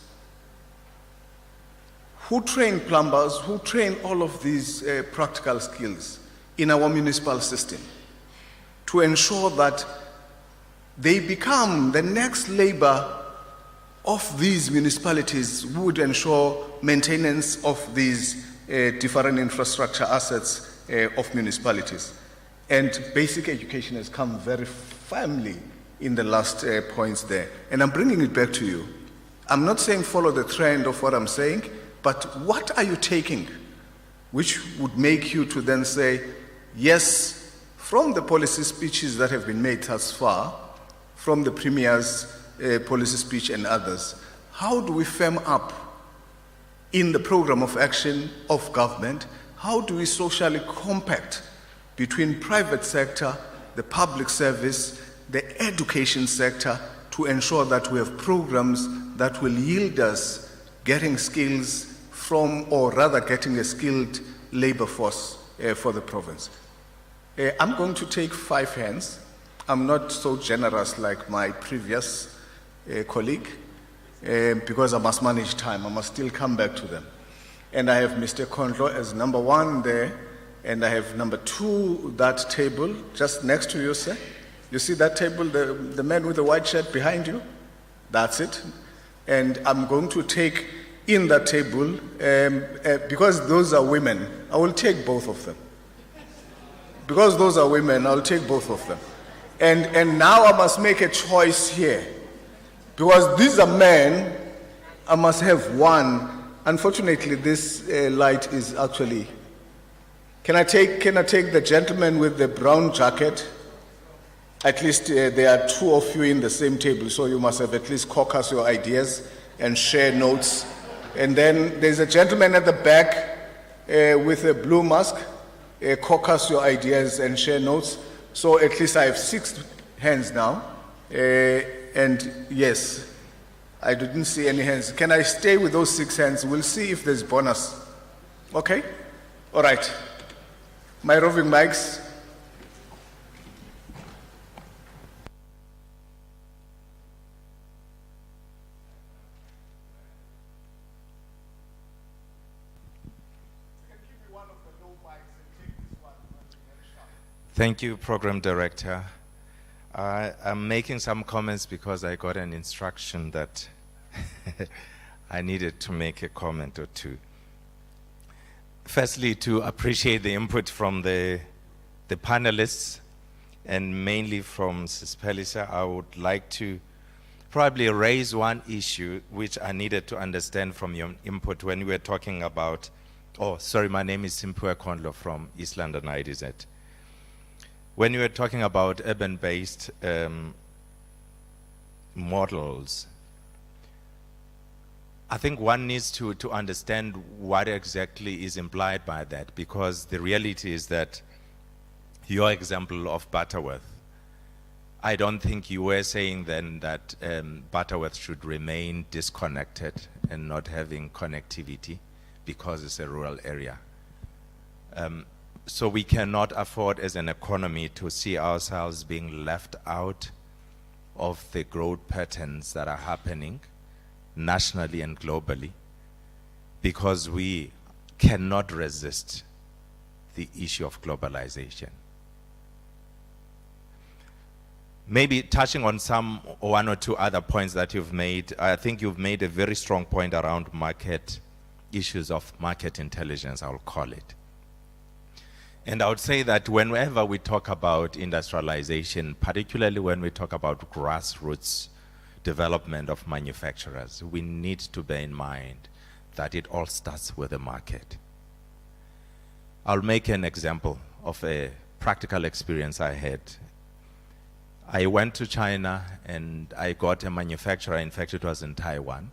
Who train plumbers, who train all of these practical skills in our municipal system to ensure that they become the next labor of these municipalities who would ensure maintenance of these different infrastructure assets of municipalities? And basic education has come very firmly in the last points there. And I'm bringing it back to you. I'm not saying follow the trend of what I'm saying, but what are you taking which would make you to then say, yes, from the policy speeches that have been made thus far, from the Premier's policy speech and others, how do we firm up in the program of action of government? How do we socially compact between private sector, the public service, the education sector, to ensure that we have programs that will yield us getting skills from, or rather getting a skilled labor force for the province? I'm going to take 5 hands. I'm not so generous like my previous colleague, because I must manage time. I must still come back to them. And I have Mr. Kondlo as number 1 there, and I have number 2, that table, just next to you, sir. You see that table, the man with the white shirt behind you? That's it. And I'm going to take in that table, because those are women, I will take both of them. Because those are women, I'll take both of them. And now I must make a choice here. Because these are men, I must have one. Unfortunately, this light is actually... Can I take the gentleman with the brown jacket? At least there are 2 of you in the same table, so you must have at least caucus your ideas and share notes. And then there's a gentleman at the back with a blue mask. Caucus your ideas and share notes. So at least I have 6 hands now. And yes, I didn't see any hands. Can I stay with those 6 hands? We'll see if there's bonus. Okay? All right. My roving mics. Thank you, Program Director. I'm making some comments because I got an instruction that I needed to make a comment or 2. Firstly, to appreciate the input from the panelists, and mainly from Ms. Pelisa, I would like to probably raise one issue which I needed to understand from your input when we were talking about, my name is Simpue Kondlo from East London IDZ. When you were talking about urban-based models, I think one needs to understand what exactly is implied by that, because the reality is that your example of Butterworth, I don't think you were saying then that Butterworth should remain disconnected and not having connectivity because it's a rural area. So we cannot afford as an economy to see ourselves being left out of the growth patterns that are happening nationally and globally, because we cannot resist the issue of globalization. Maybe touching on 1 or 2 other points that you've made, I think you've made a very strong point around market issues of market intelligence, I'll call it. And I would say that whenever we talk about industrialization, particularly when we talk about grassroots development of manufacturers, we need to bear in mind that it all starts with the market. I'll make an example of a practical experience I had. I went to China and I got a manufacturer, in fact it was in Taiwan,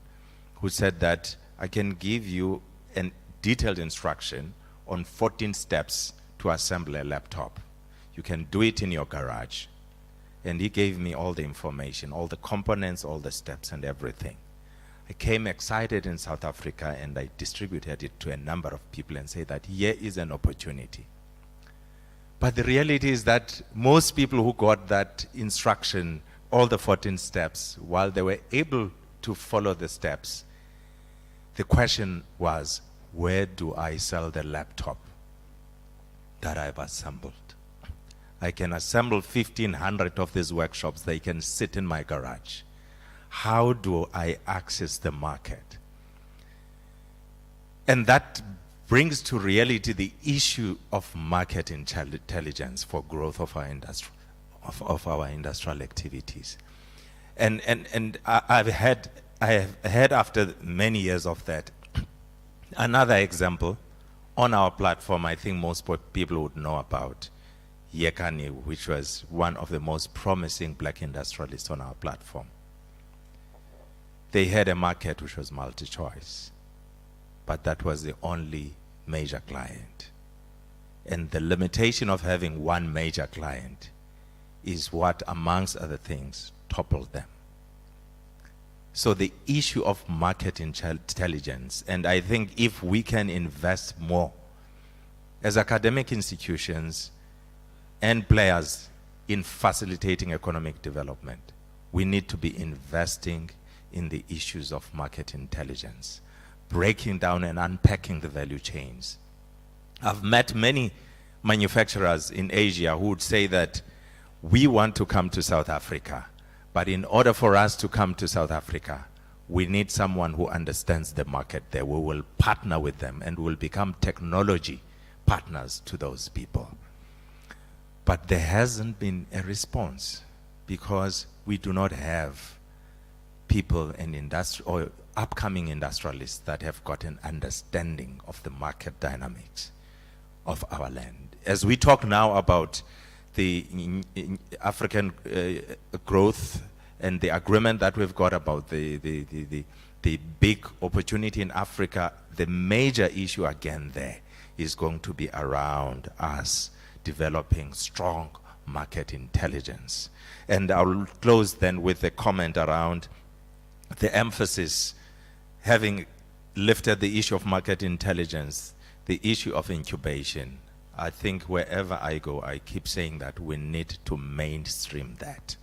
who said that I can give you a detailed instruction on 14 steps to assemble a laptop. You can do it in your garage. And he gave me all the information, all the components, all the steps and everything. I came excited in South Africa and I distributed it to a number of people and said that here is an opportunity. But the reality is that most people who got that instruction, all the 14 steps, while they were able to follow the steps, the question was, where do I sell the laptop that I've assembled? I can assemble 1,500 of these workshops. They can sit in my garage. How do I access the market? And that brings to reality the issue of market intelligence for growth of our industry, of our industrial activities. And I have had after many years of that, another example on our platform, I think most people would know about Yekani, which was one of the most promising black industrialists on our platform. They had a market which was multi-choice, but that was the only major client. And the limitation of having one major client is what, amongst other things, toppled them. So the issue of market intelligence, and I think if we can invest more as academic institutions and players in facilitating economic development, we need to be investing in the issues of market intelligence, breaking down and unpacking the value chains. I've met many manufacturers in Asia who would say that we want to come to South Africa, but in order for us to come to South Africa, we need someone who understands the market there. We will partner with them and will become technology partners to those people. But there hasn't been a response because we do not have people and or upcoming industrialists that have got an understanding of the market dynamics of our land. As we talk now about the African growth and the agreement that we've got about the big opportunity in Africa, the major issue again there is going to be around us developing strong market intelligence. And I'll close then with a comment around the emphasis, having lifted the issue of market intelligence, the issue of incubation. I think wherever I go, I keep saying that we need to mainstream that.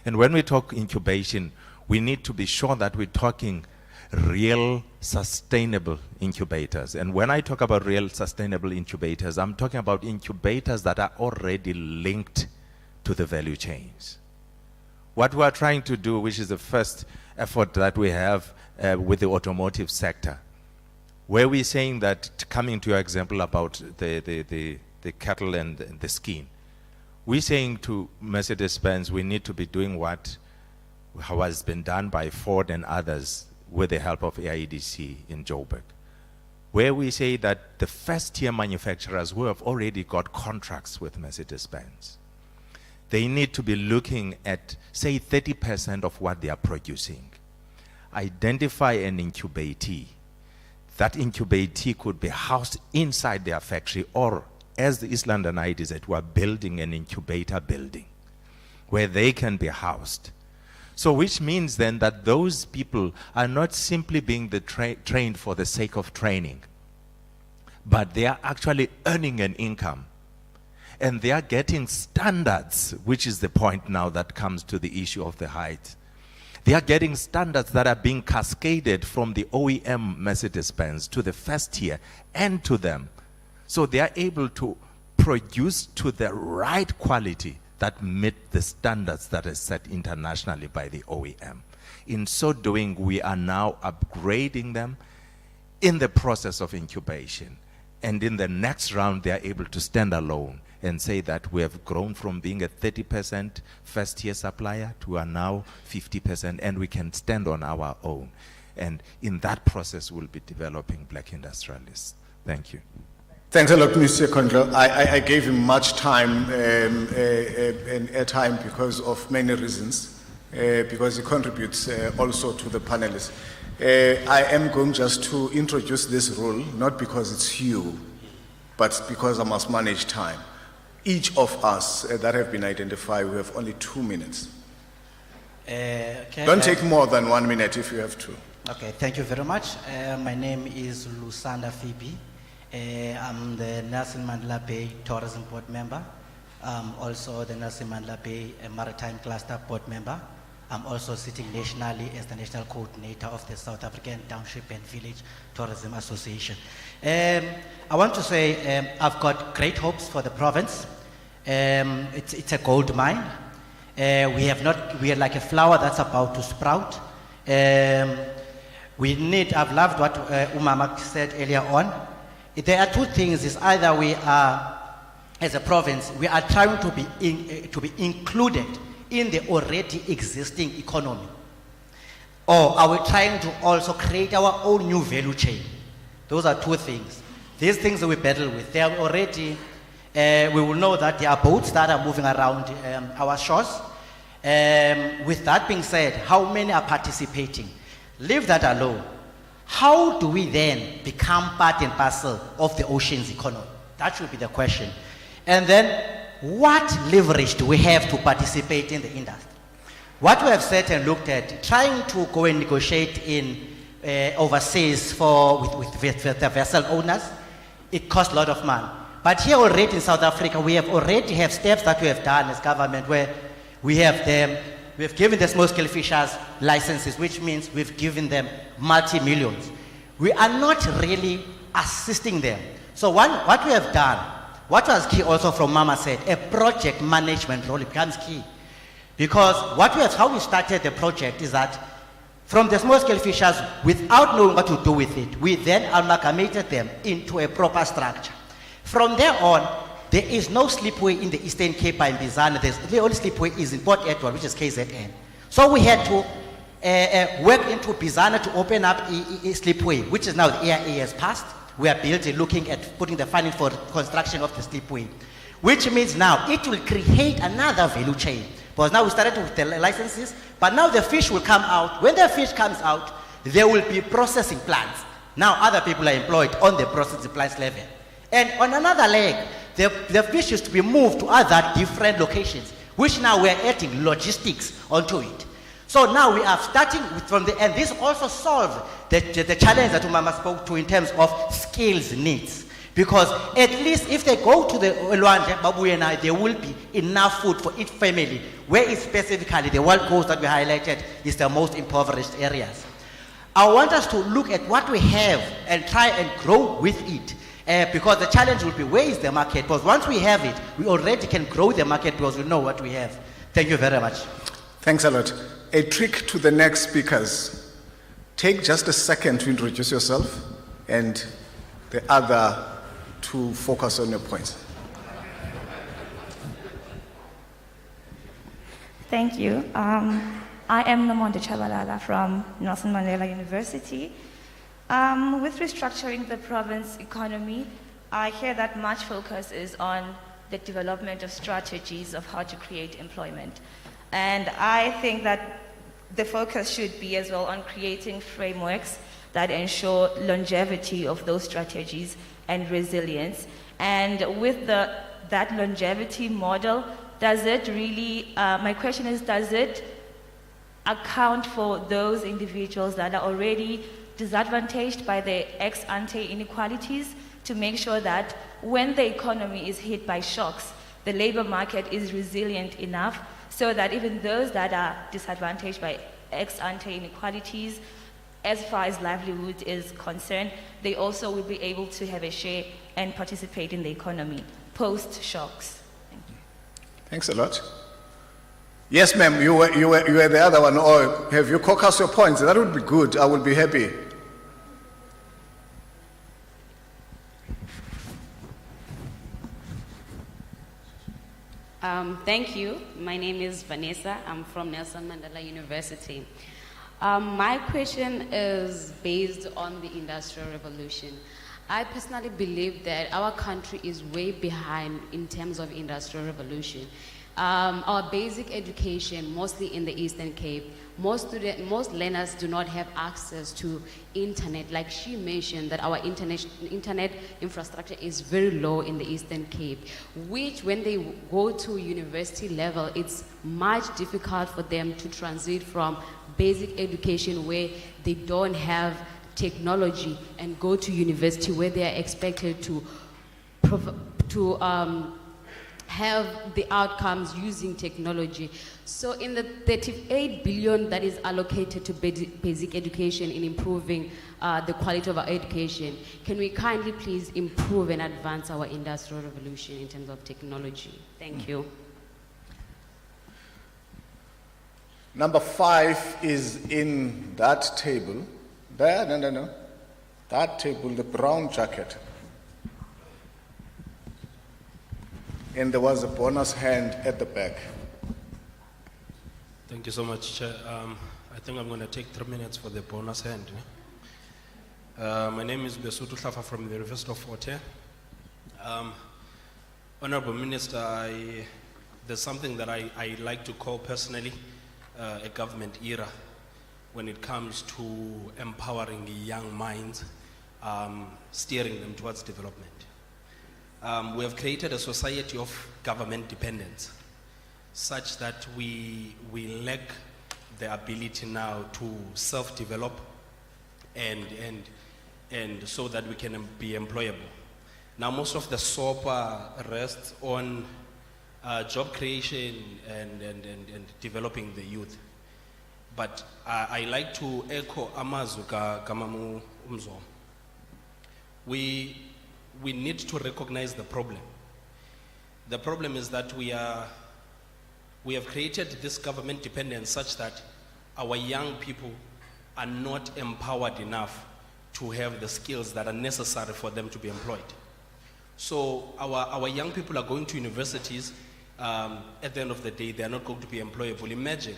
And when we talk incubation, we need to be sure that we're talking real sustainable incubators. And when I talk about real sustainable incubators, I'm talking about incubators that are already linked to the value chains. What we're trying to do, which is the first effort that we have with the automotive sector, where we're saying that, coming to your example about the cattle and the skin, we're saying to Mercedes-Benz, we need to be doing what has been done by Ford and others with the help of AIDC in Joburg, where we say that the first-tier manufacturers who have already got contracts with Mercedes-Benz, they need to be looking at, say, 30% of what they are producing. Identify an incubatee. That incubatee could be housed inside their factory, or as the East Londonites said, we're building an incubator building where they can be housed. So which means then that those people are not simply being trained for the sake of training, but they are actually earning an income. And they are getting standards, which is the point now that comes to the issue of the height. They are getting standards that are being cascaded from the OEM Mercedes-Benz to the first tier and to them. So they are able to produce to the right quality that meet the standards that are set internationally by the OEM. In so doing, we are now upgrading them in the process of incubation. And in the next round, they are able to stand alone and say that we have grown from being a 30% first-tier supplier to a now 50%, and we can stand on our own. And in that process, we'll be developing black industrialists. Thank you. Thanks a lot, Mr. Kondlo. I gave him much time and airtime because of many reasons, because he contributes also to the panelists. I am going just to introduce this rule, not because it's you, but because I must manage time. Each of us that have been identified, we have only 2 minutes. Okay, Don't take more than 1 minute if you have to. Okay, thank you very much. My name is Lusanda Phoebe. I'm the Nelson Mandela Bay Tourism Board member. I'm also the Nelson Mandela Bay Maritime Cluster Board member. I'm also sitting nationally as the national coordinator of the South African Township and Village Tourism Association. I want to say I've got great hopes for the province. It's a gold mine. We are like a flower that's about to sprout. I've loved what Umama said earlier on. There are two things. Is either we are, as a province, we are trying to be included in the already existing economy, or are we trying to also create our own new value chain? Those are two things. these things that we battle with, they are already, we will know that there are boats that are moving around our shores. With that being said, how many are participating? Leave that alone. How do we then become part and parcel of the ocean's economy? That should be the question. And then, what leverage do we have to participate in the industry? What we have said and looked at, trying to go and negotiate in overseas with the vessel owners, it costs a lot of money. But here already in South Africa, we have already have steps that we have done as government where we have given the small-scale fishers licenses, which means we've given them multi-millions. We are not really assisting them. So what we have done, what was key also from Mama said, a project management role becomes key. Because how we started the project is that from the small-scale fishers, without knowing what to do with it, we then amalgamated them into a proper structure. From there on, there is no slipway in the Eastern Cape by Mbizana. The only slipway is in Port Edward, which is KZN. So we had to work into Mbizana to open up a slipway, which is now the AIA has passed. We are building, looking at putting the funding for construction of the slipway, which means now it will create another value chain. Because now we started with the licenses, but now the fish will come out. When the fish comes out, there will be processing plants. Now other people are employed on the processing plants level. And on another leg, the fish is to be moved to other different locations, which now we are adding logistics onto it. So now we are starting from the end. This also solves the challenge that Umama spoke to in terms of skills needs. Because at least if they go to the Olwandle, Babuyena, there will be enough food for each family, where specifically the World Coast that we highlighted is the most impoverished areas. I want us to look at what we have and try and grow with it. Because the challenge will be, where is the market? Because once we have it, we already can grow the market because we know what we have. Thank you very much. Thanks a lot. A trick to the next speakers. Take just a second to introduce yourself and the other to focus on your points. Thank you. I am Namonde Chabalala from Nelson Mandela University. With restructuring the province economy, I hear that much focus is on the development of strategies of how to create employment. And I think that the focus should be as well on creating frameworks that ensure longevity of those strategies and resilience. And with that longevity model, does it really, my question is, does it account for those individuals that are already disadvantaged by the ex-ante inequalities to make sure that when the economy is hit by shocks, the labor market is resilient enough so that even those that are disadvantaged by ex-ante inequalities, as far as livelihood is concerned, they also will be able to have a share and participate in the economy post-shocks. Thank you. Thanks a lot. Yes, ma'am, you were the other one. Or have you caucused your points? That would be good. I would be happy. Thank you. My name is Vanessa. I'm from Nelson Mandela University. My question is based on the Industrial Revolution. I personally believe that our country is way behind in terms of Industrial Revolution. Our basic education, mostly in the Eastern Cape, most learners do not have access to internet. Like she mentioned that our internet infrastructure is very low in the Eastern Cape, which when they go to university level, it's much difficult for them to transit from basic education where they don't have technology and go to university where they are expected to have the outcomes using technology. So in the 38 billion that is allocated to basic education in improving the quality of our education, can we kindly please improve and advance our industrial revolution in terms of technology? Thank you. Number 5 is in that table. There, no. That table, the brown jacket. And there was a bonus hand at the back. Thank you so much, Chair. I think I'm going to take 3 minutes for the bonus hand. My name is Besutu Tlafa from the University of Fort Hare. Honorable Minister, there's something that I like to call personally a government era when it comes to empowering young minds, steering them towards development. We have created a society of government dependence such that we lack the ability now to self-develop and so that we can be employable. Now most of the SOPA rests on job creation and developing the youth. But I like to echo Amazuka Kamamu Umzo. We need to recognize the problem. The problem is that we have created this government dependence such that our young people are not empowered enough to have the skills that are necessary for them to be employed. So our young people are going to universities, at the end of the day, they are not going to be employable. Imagine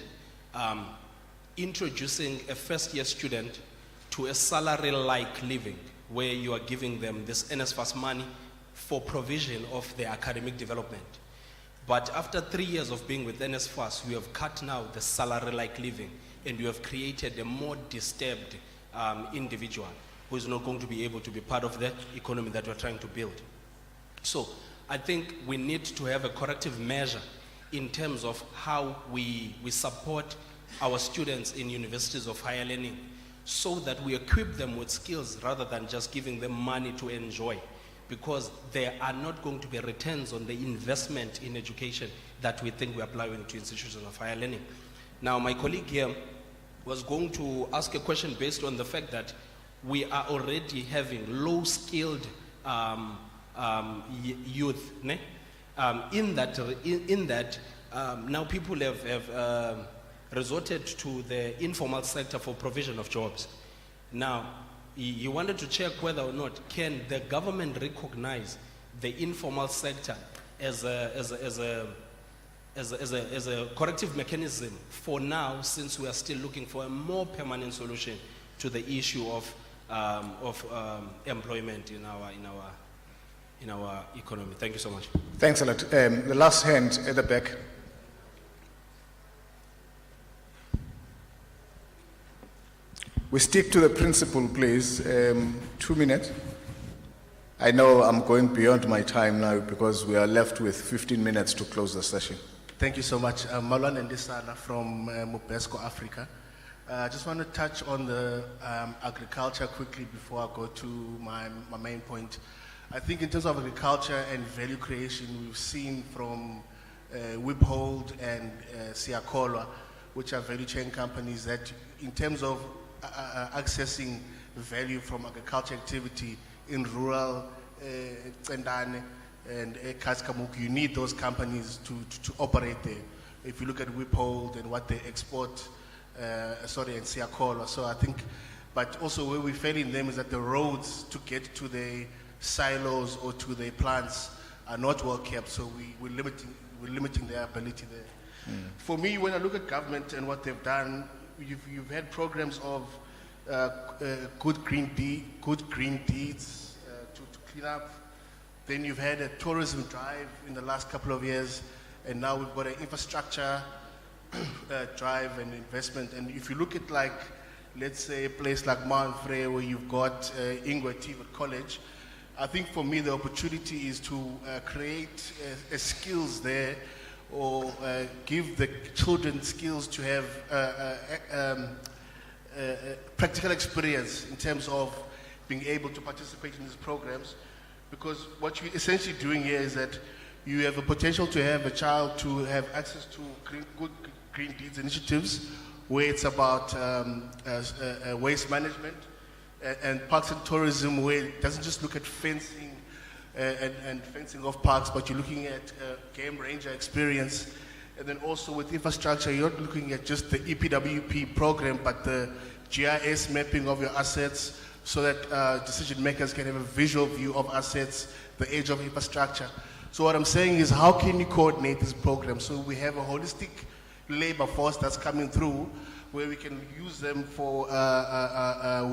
introducing a first-year student to a salary-like living where you are giving them this NSFAS money for provision of their academic development. But after 3 years of being with NSFAS, we have cut now the salary-like living and you have created a more disturbed individual who is not going to be able to be part of the economy that we're trying to build. So I think we need to have a corrective measure in terms of how we support our students in universities of higher learning so that we equip them with skills rather than just giving them money to enjoy, because there are not going to be returns on the investment in education that we think we are applying to institutions of higher learning. Now, my colleague here was going to ask a question based on the fact that we are already having low-skilled youth, ne? In that now people have resorted to the informal sector for provision of jobs. Now, you wanted to check whether or not can the government recognize the informal sector as a corrective mechanism for now, since we are still looking for a more permanent solution to the issue of employment in our economy. Thank you so much. Thanks a lot. The last hand at the back. We stick to the principle, please. 2 minutes. I know I'm going beyond my time now because we are left with 15 minutes to close the session. Thank you so much. Malwan Ndisana from Mubesco, Africa. I just want to touch on the agriculture quickly before I go to my main point. I think in terms of agriculture and value creation, we've seen from Whiphold and Siakolwa, which are value chain companies, that in terms of accessing value from agriculture activity in rural Tsendane and Kaskamuku, you need those companies to operate there. If you look at Whiphold and what they export, and Siakolwa. So I think, but also where we fail in them is that the roads to get to the silos or to the plants are not well kept. So we're limiting their ability there. For me, when I look at government and what they've done, you've had programs of good green deeds to clean up. Then you've had a tourism drive in the last couple of years, and now we've got an infrastructure drive and investment. And if you look at, like, let's say a place like Mount Frey where you've got Ingwe Tivot College, I think for me the opportunity is to create skills there, or give the children skills to have practical experience in terms of being able to participate in these programs. Because what you're essentially doing here is that you have a potential to have a child to have access to good green deeds initiatives, where it's about waste management, and parks and tourism, where it doesn't just look at fencing and fencing of parks, but you're looking at game ranger experience. And then also with infrastructure, you're not looking at just the EPWP program, but the GIS mapping of your assets, so that decision makers can have a visual view of assets, the age of infrastructure. So what I'm saying is, how can you coordinate this program so we have a holistic labor force that's coming through, where we can use them for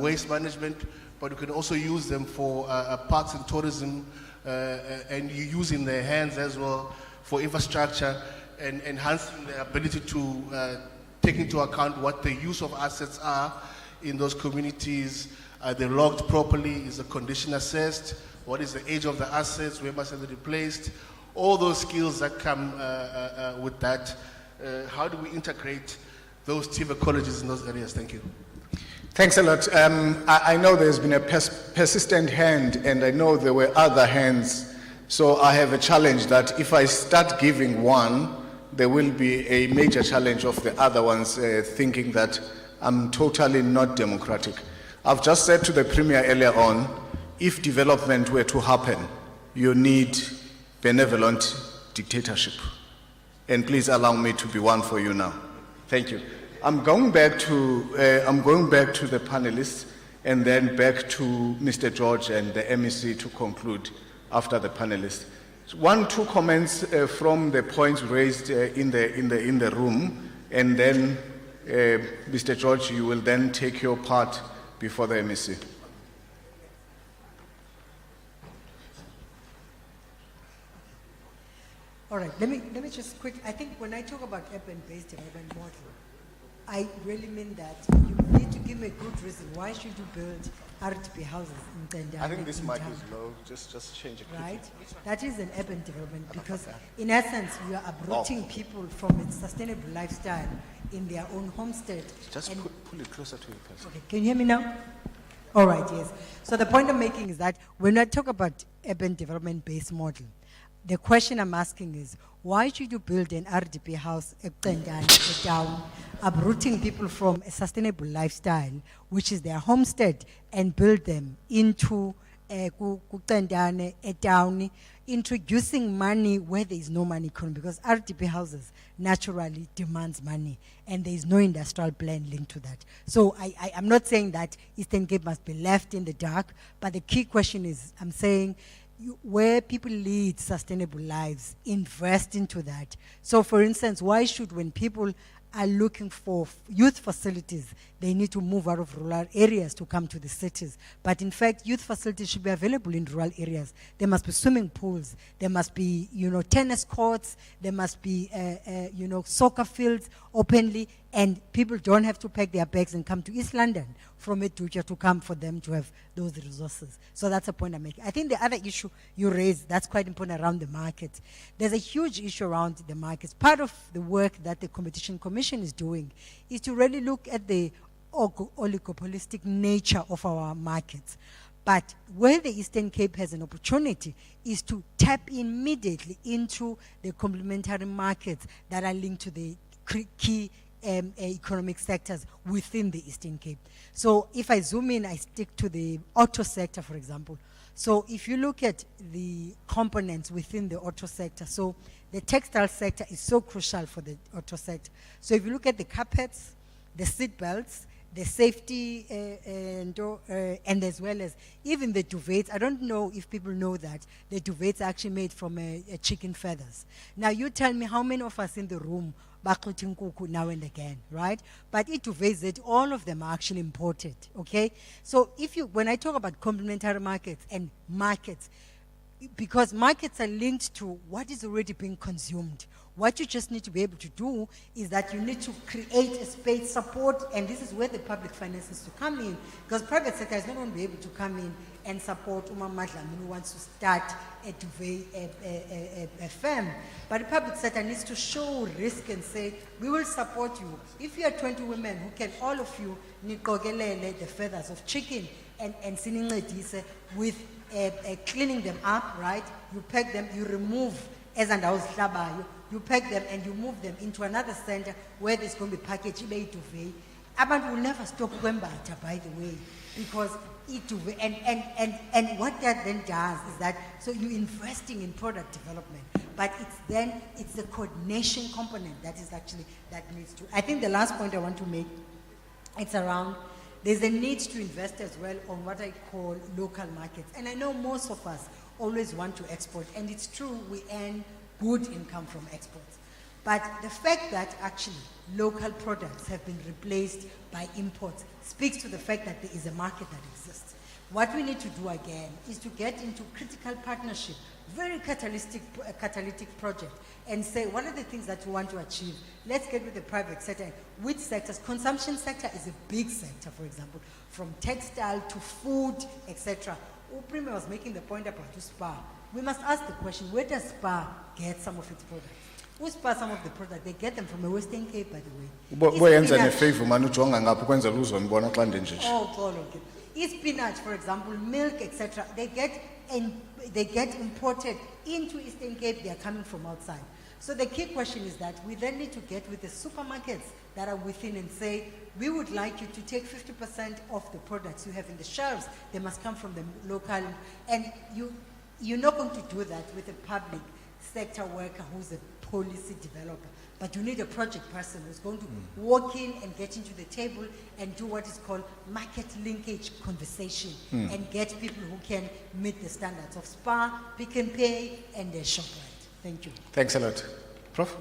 waste management, but we can also use them for parks and tourism, and using their hands as well for infrastructure and enhancing their ability to take into account what the use of assets are in those communities. Are they logged properly? Is the condition assessed? What is the age of the assets? Where must they be replaced? All those skills that come with that. How do we integrate those TIV ecologies in those areas? Thank you. Thanks a lot. I know there's been a persistent hand, and I know there were other hands. So I have a challenge that if I start giving one, there will be a major challenge of the other ones thinking that I'm totally not democratic. I've just said to the Premier earlier on, if development were to happen, you need benevolent dictatorship. And please allow me to be one for you now. Thank you. I'm going back to the panelists and then back to Mr. George and the MEC to conclude after the panelists. 1-2 comments from the points raised in the room, and then Mr. George, you will then take your part before the MEC. All right, let me just quick. I think when I talk about urban-based development model, I really mean that you need to give me a good reason. Why should you build RTP houses in Tendai? I think this mic is low. Just change it quickly. Right? That is an urban development because, in essence, you are uprooting people from a sustainable lifestyle in their own homestead. Just pull it closer to your person. Okay, can you hear me now? All right, yes. So the point I'm making is that when I talk about urban development-based model, the question I'm asking is, why should you build an RDP house down, uprooting people from a sustainable lifestyle, which is their homestead, and build them into a town, introducing money where there is no money economy, because RDP houses naturally demands money, and there is no industrial plan linked to that. So I'm not saying that Eastern Cape must be left in the dark, but the key question is, I'm saying, where people lead sustainable lives, invest into that. So for instance, why should, when people are looking for youth facilities, they need to move out of rural areas to come to the cities? But in fact, youth facilities should be available in rural areas. There must be swimming pools, there must be, tennis courts, there must be, soccer fields openly, and people don't have to pack their bags and come to East London from Etuja to come for them to have those resources. So that's a point I'm making. I think the other issue you raised, that's quite important, around the market. There's a huge issue around the markets. Part of the work that the Competition Commission is doing is to really look at the oligopolistic nature of our markets. But where the Eastern Cape has an opportunity is to tap immediately into the complementary markets that are linked to the key economic sectors within the Eastern Cape. So if I zoom in, I stick to the auto sector, for example. So if you look at the components within the auto sector, so the textile sector is so crucial for the auto sector. So if you look at the carpets, the seat belts, the safety, and as well as even the duvets. I don't know if people know that the duvets are actually made from chicken feathers. Now you tell me how many of us in the room now and again, right? But it duvets that all of them are actually imported, okay? So when I talk about complementary markets and markets, because markets are linked to what is already being consumed. What you just need to be able to do is that you need to create a space support, and this is where the public finances to come in, because private sector is not going to be able to come in and support Uma Madlam who wants to start a firm. But the public sector needs to show risk and say, we will support you. If you are 20 women who can, all of you, nikogelele the feathers of chicken and siningadise with cleaning them up, right? You pack them, you remove, as and you pack them and you move them into another center where there's going to be packaged duvet. Abantu will never stop Wembata, by the way, because and what that then does is that, so you're investing in product development, but it's the coordination component that needs to. I think the last point I want to make, it's around, there's a need to invest as well on what I call local markets. And I know most of us always want to export, and it's true, we earn good income from exports. But the fact that actually local products have been replaced by imports speaks to the fact that there is a market that exists. What we need to do again is to get into critical partnership, very catalytic project, and say, what are the things that we want to achieve? Let's get with the private sector. Which sectors? Consumption sector is a big sector, for example, from textile to food, etc. Uprime was making the point about SPAR. We must ask the question, where does SPAR get some of its products? Who SPAR some of the products? They get them from the Western Cape, by the way. Boyenza ne-favor manje ujonga ngapha ukwenza uzonibona xa ndenje. Oh, God, okay. Spinach, for example, milk, etc. They get imported into Eastern Cape. They are coming from outside. So the key question is that we then need to get with the supermarkets that are within and say, we would like you to take 50% of the products you have in the shelves. They must come from the local. And you're not going to do that with a public sector worker who's a policy developer. But you need a project person who's going to walk in and get into the table and do what is called market linkage conversation and get people who can meet the standards of SPAR, Pick and Pay, and their ShopRite. Thank you. Thanks a lot. Prof?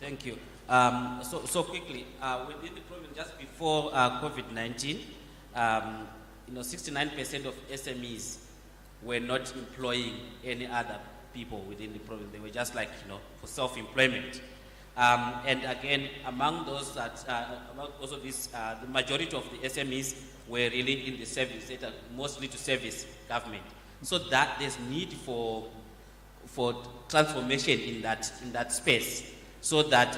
Thank you. So quickly, within the province, just before COVID-19, 69% of SMEs were not employing any other people within the province. They were just like, for self-employment. And again, among those that, among also this, the majority of the SMEs were really in the service sector, mostly to service government. So that there's need for transformation in that space, so that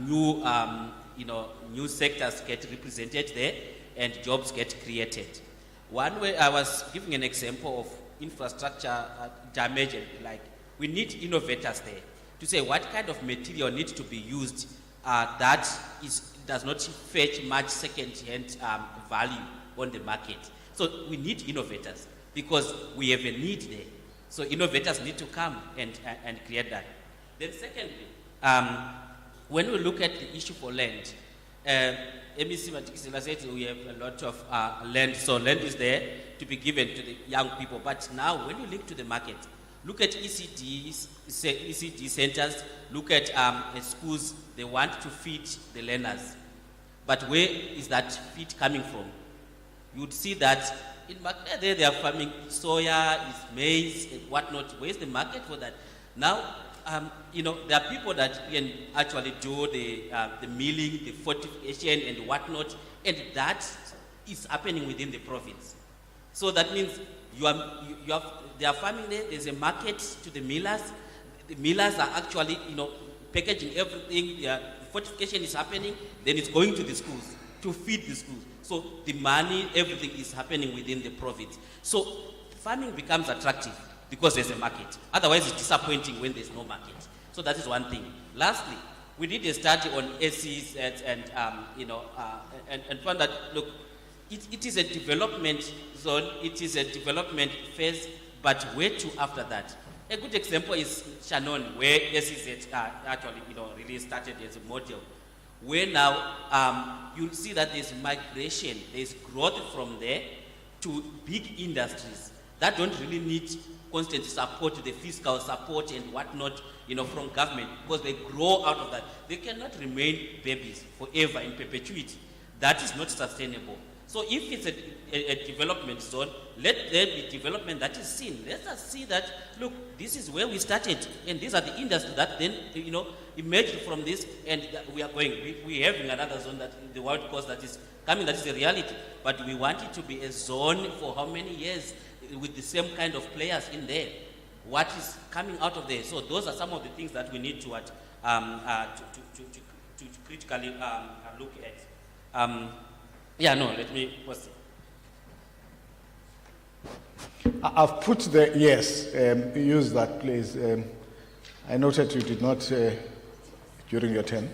new sectors get represented there and jobs get created. One way I was giving an example of infrastructure damage, and like we need innovators there to say what kind of material needs to be used that does not fetch much second-hand value on the market. So we need innovators because we have a need there. So innovators need to come and create that. Then secondly, when we look at the issue for land, MEC Matikisela said we have a lot of land, so land is there to be given to the young people. But now when you link to the market, look at ECD centers, look at schools, they want to feed the learners. But where is that feed coming from? You would see that in Makne they are farming soya, maize, and whatnot. Where's the market for that? Now, there are people that can actually do the milling, the fortification, and whatnot, and that is happening within the province. So that means they are farming there. There's a market to the millers. The millers are actually, packaging everything. The fortification is happening. Then it's going to the schools to feed the schools. So the money, everything is happening within the province. So farming becomes attractive because there's a market. Otherwise, it's disappointing when there's no market. So that is one thing. Lastly, we did a study on SEs and found that, look, it is a development zone, it is a development phase, but where to after that? A good example is Shannon, where SEs actually, really started as a model. Where now you'll see that there's migration, there's growth from there to big industries that don't really need constant support, the fiscal support and whatnot, from government, because they grow out of that. They cannot remain babies forever in perpetuity. That is not sustainable. So if it's a development zone, let there be development that is seen. Let us see that, look, this is where we started, and these are the industries that then, emerged from this, and we are going. We have another zone that the World Coast that is coming, that is a reality, but we want it to be a zone for how many years with the same kind of players in there. What is coming out of there? So those are some of the things that we need to critically look at. Let me pause. I've put the yes, use that please. I noted you did not during your turn.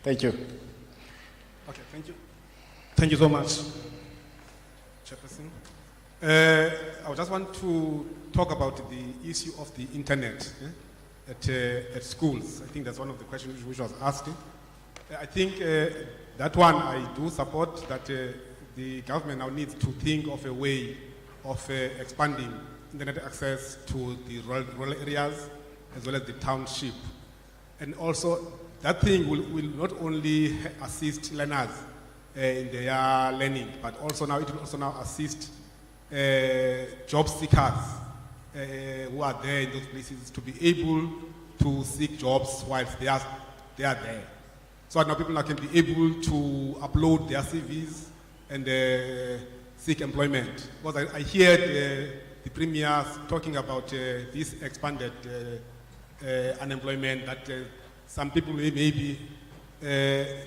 Thank you. Okay, thank you. Thank you so much, Chairperson. I just want to talk about the issue of the internet at schools. I think that's one of the questions which was asked. I think that one I do support, that the government now needs to think of a way of expanding internet access to the rural areas as well as the township. And also, that thing will not only assist learners in their learning, but also now it will also now assist job seekers who are there in those places to be able to seek jobs whilst they are there. So now people now can be able to upload their CVs and seek employment. Because I heard the premiers talking about this expanded unemployment, that some people maybe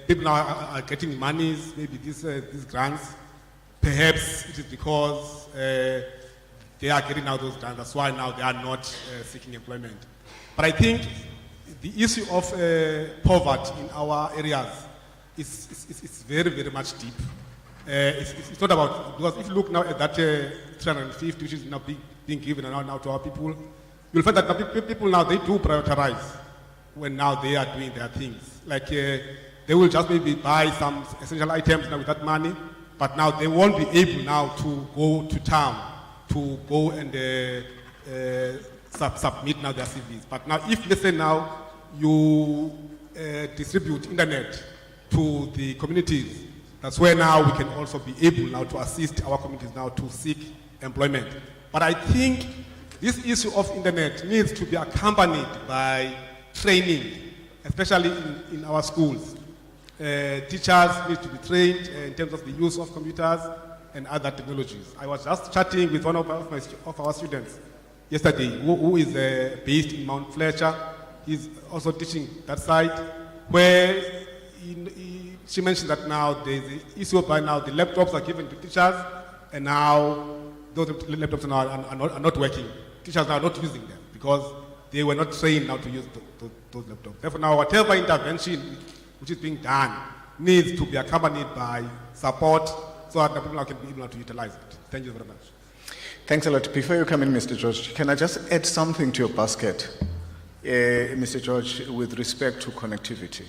people now are getting monies, maybe these grants. Perhaps it is because they are getting out those grants. That's why now they are not seeking employment. But I think the issue of poverty in our areas is very, very much deep. It's not about, because if you look now at that 350, which is now being given now to our people, you'll find that people now, they do prioritize when now they are doing their things. Like they will just maybe buy some essential items now with that money, but now they won't be able now to go to town to go and submit now their CVs. But now if, let's say now, you distribute internet to the communities, that's where now we can also be able now to assist our communities now to seek employment. But I think this issue of internet needs to be accompanied by training, especially in our schools. Teachers need to be trained in terms of the use of computers and other technologies. I was just chatting with one of our students yesterday who is based in Mount Fletcher. He's also teaching that side, where she mentioned that now there's the issue by now the laptops are given to teachers, and now those laptops are not working. Teachers are not using them because they were not trained now to use those laptops. Therefore, now whatever intervention which is being done needs to be accompanied by support so that the people can be able to utilize it. Thank you very much. Thanks a lot. Before you come in, Mr. George, can I just add something to your basket, Mr. George, with respect to connectivity?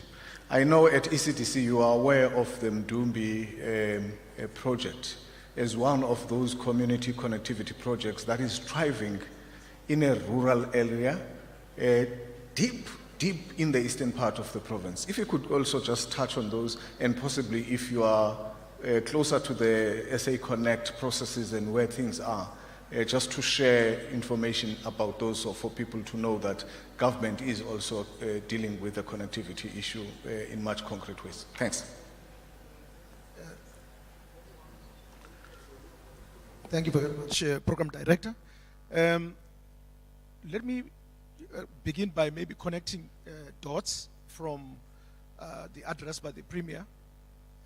I know at ECDC you are aware of the Mdumbi project as one of those community connectivity projects that is thriving in a rural area, deep in the eastern part of the province. If you could also just touch on those, and possibly if you are closer to the SA Connect processes and where things are, just to share information about those, or for people to know that government is also dealing with the connectivity issue in much concrete ways. Thanks. Thank you very much, Program Director. Let me begin by maybe connecting dots from the address by the Premier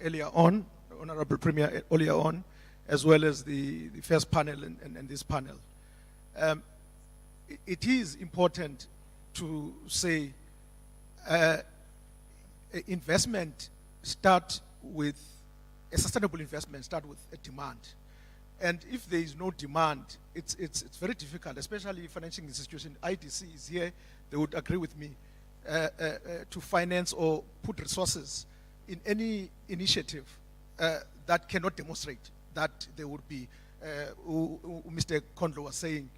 earlier on, Honorable Premier earlier on, as well as the first panel and this panel. It is important to say investment start with, a sustainable investment start with a demand. And if there is no demand, it's very difficult, especially financial institution. IDC is here, they would agree with me, to finance or put resources in any initiative that cannot demonstrate that there would be, Mr. Kondlo was saying,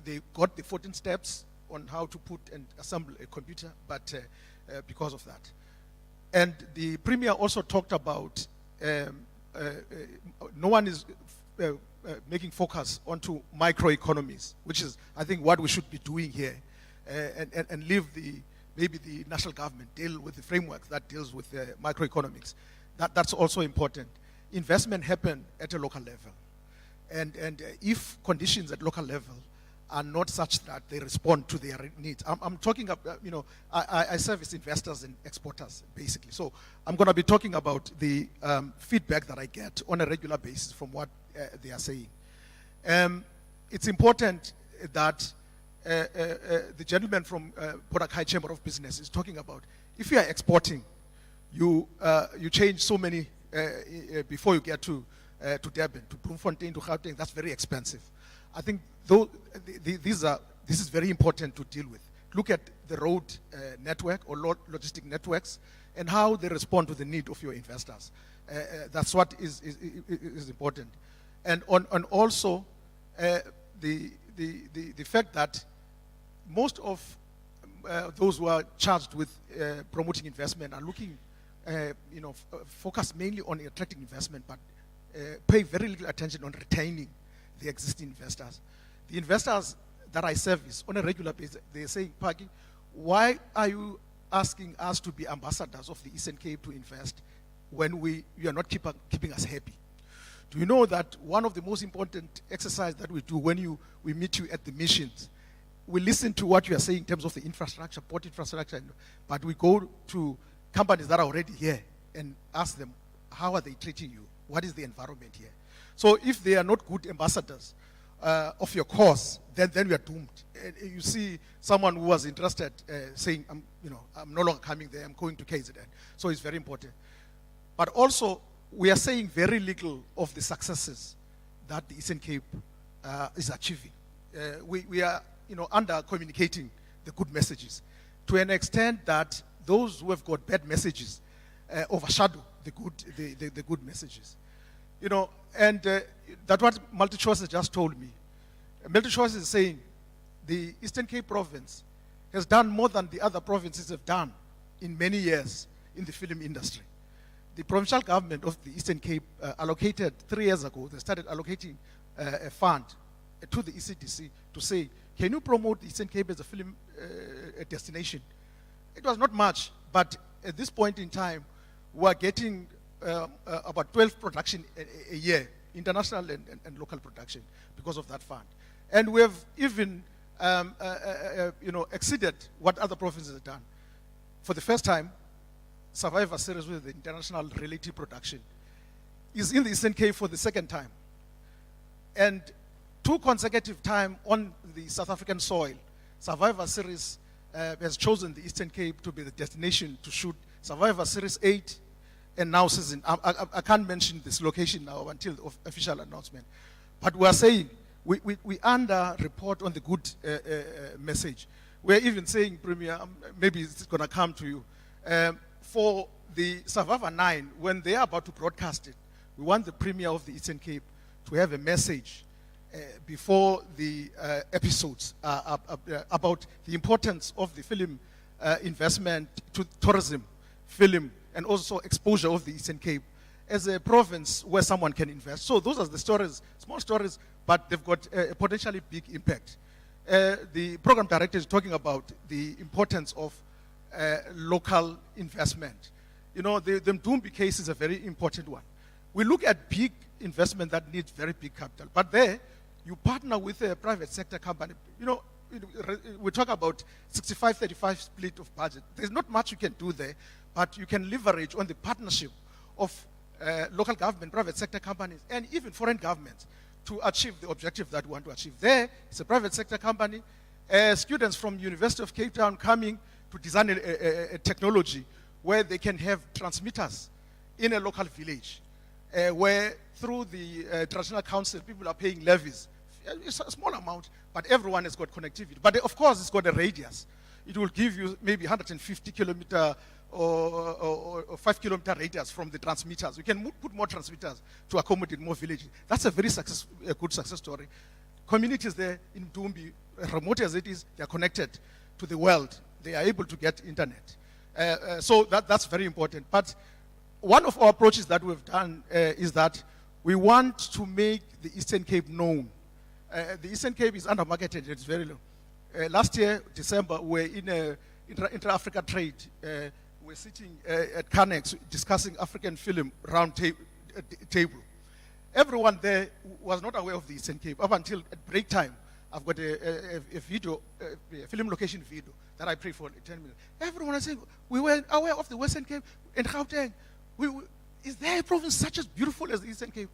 they got the 14 steps on how to put and assemble a computer, but because of that. And the Premier also talked about no one is making focus onto microeconomies, which is, I think, what we should be doing here, and leave maybe the national government deal with the framework that deals with microeconomics. That's also important. Investment happen at a local level, and if conditions at local level are not such that they respond to their needs. I'm talking about, I service investors and exporters, basically. So I'm going to be talking about the feedback that I get on a regular basis from what they are saying. It's important that the gentleman from Bodak High Chamber of Business is talking about, if you are exporting, you change so many before you get to Durban, to Bloemfontein, to Gauteng. That's very expensive. I think this is very important to deal with. Look at the road network or logistic networks and how they respond to the need of your investors. That's what is important. And also the fact that most of those who are charged with promoting investment are looking, focus mainly on attracting investment, but pay very little attention on retaining the existing investors. The investors that I service on a regular basis, they're saying, Pagi, why are you asking us to be ambassadors of the Eastern Cape to invest when you are not keeping us happy? Do you know that one of the most important exercises that we do when we meet you at the missions, we listen to what you are saying in terms of the infrastructure, port infrastructure, but we go to companies that are already here and ask them, how are they treating you? What is the environment here? So if they are not good ambassadors of your cause, then we are doomed. You see someone who was interested saying, I'm no longer coming there, I'm going to KZN. So it's very important. But also, we are saying very little of the successes that the Eastern Cape is achieving. We are, under communicating the good messages to an extent that those who have got bad messages overshadow the good messages. And that's what MultiChoice has just told me. MultiChoice is saying the Eastern Cape province has done more than the other provinces have done in many years in the film industry. The provincial government of the Eastern Cape allocated 3 years ago, they started allocating a fund to the ECDC to say, can you promote the Eastern Cape as a film destination? It was not much, but at this point in time, we are getting about 12 production a year, international and local production, because of that fund. And we have even exceeded what other provinces have done. For the first time, Survivor series with the international relative production is in the Eastern Cape for the second time. And 2 consecutive times on the South African soil, Survivor series has chosen the Eastern Cape to be the destination to shoot Survivor Series 8 and now season. I can't mention this location now until the official announcement. But we are saying, we under-report on the good message. We're even saying, Premier, maybe it's going to come to you, for the Survivor 9, when they are about to broadcast it, we want the Premier of the Eastern Cape to have a message before the episodes about the importance of the film investment to tourism, film, and also exposure of the Eastern Cape as a province where someone can invest. So those are the stories, small stories, but they've got a potentially big impact. The program director is talking about the importance of local investment. The Mdumbi case is a very important one. We look at big investment that needs very big capital, but there you partner with a private sector company. We talk about 65-35 split of budget. There's not much you can do there, but you can leverage on the partnership of local government, private sector companies, and even foreign governments to achieve the objective that we want to achieve. There, it's a private sector company. Students from University of Cape Town coming to design a technology where they can have transmitters in a local village, where through the traditional council, people are paying levies. It's a small amount, but everyone has got connectivity. But of course, it's got a radius. It will give you maybe 150 kilometer or 5 kilometer radius from the transmitters. We can put more transmitters to accommodate more villages. That's a very good success story. Communities there in Mdumbi, remote as it is, they are connected to the world. They are able to get internet. So that's very important. But one of our approaches that we've done is that we want to make the Eastern Cape known. The Eastern Cape is under-marketed, it's very low. Last year, December, we were in a intra-Africa trade. We're sitting at Carnex discussing African film round table. Everyone there was not aware of the Eastern Cape. Up until at break time, I've got a video, a film location video that I played for 10 minutes. Everyone is saying, we were aware of the Western Cape and Gauteng. Is there a province such as beautiful as the Eastern Cape?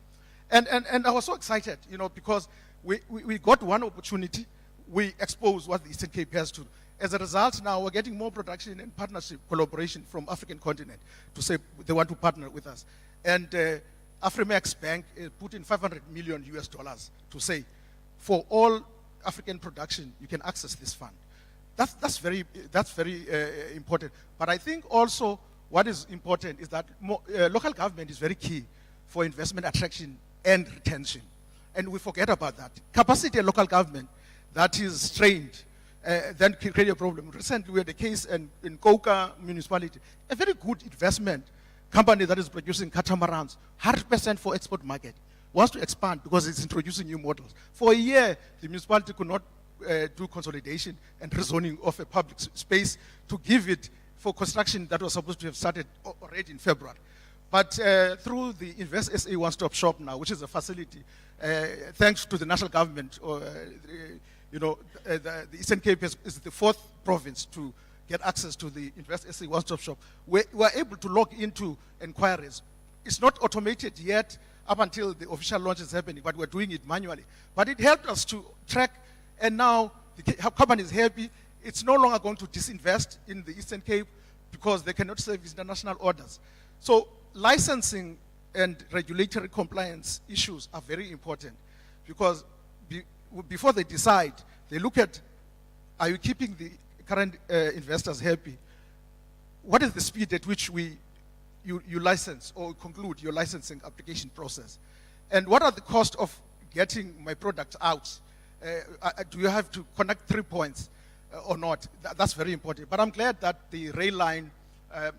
And I was so excited, because we got one opportunity. We exposed what the Eastern Cape has to. As a result, now we're getting more production and partnership collaboration from African continent to say they want to partner with us. And Afrimax Bank put in $500 million to say, for all African production, you can access this fund. That's very important. But I think also what is important is that local government is very key for investment attraction and retention. and we forget about that. Capacity in local government that is strained, then can create a problem. Recently, we had a case in Koka municipality, a very good investment company that is producing catamarans, 100% for export market, wants to expand because it's introducing new models. For a year, the municipality could not do consolidation and rezoning of a public space to give it for construction that was supposed to have started already in February. But through the Invest SA One-Stop Shop now, which is a facility, thanks to the national government, the Eastern Cape is the 4th province to get access to the Invest SA One-Stop Shop. We are able to log into inquiries. It's not automated yet up until the official launch is happening, but we're doing it manually. But it helped us to track, and now the company is happy. It's no longer going to disinvest in the Eastern Cape because they cannot service international orders. So licensing and regulatory compliance issues are very important because before they decide, they look at, are you keeping the current investors happy? What is the speed at which you license or conclude your licensing application process? And what are the costs of getting my product out? Do you have to connect 3 points or not? That's very important. But I'm glad that the rail line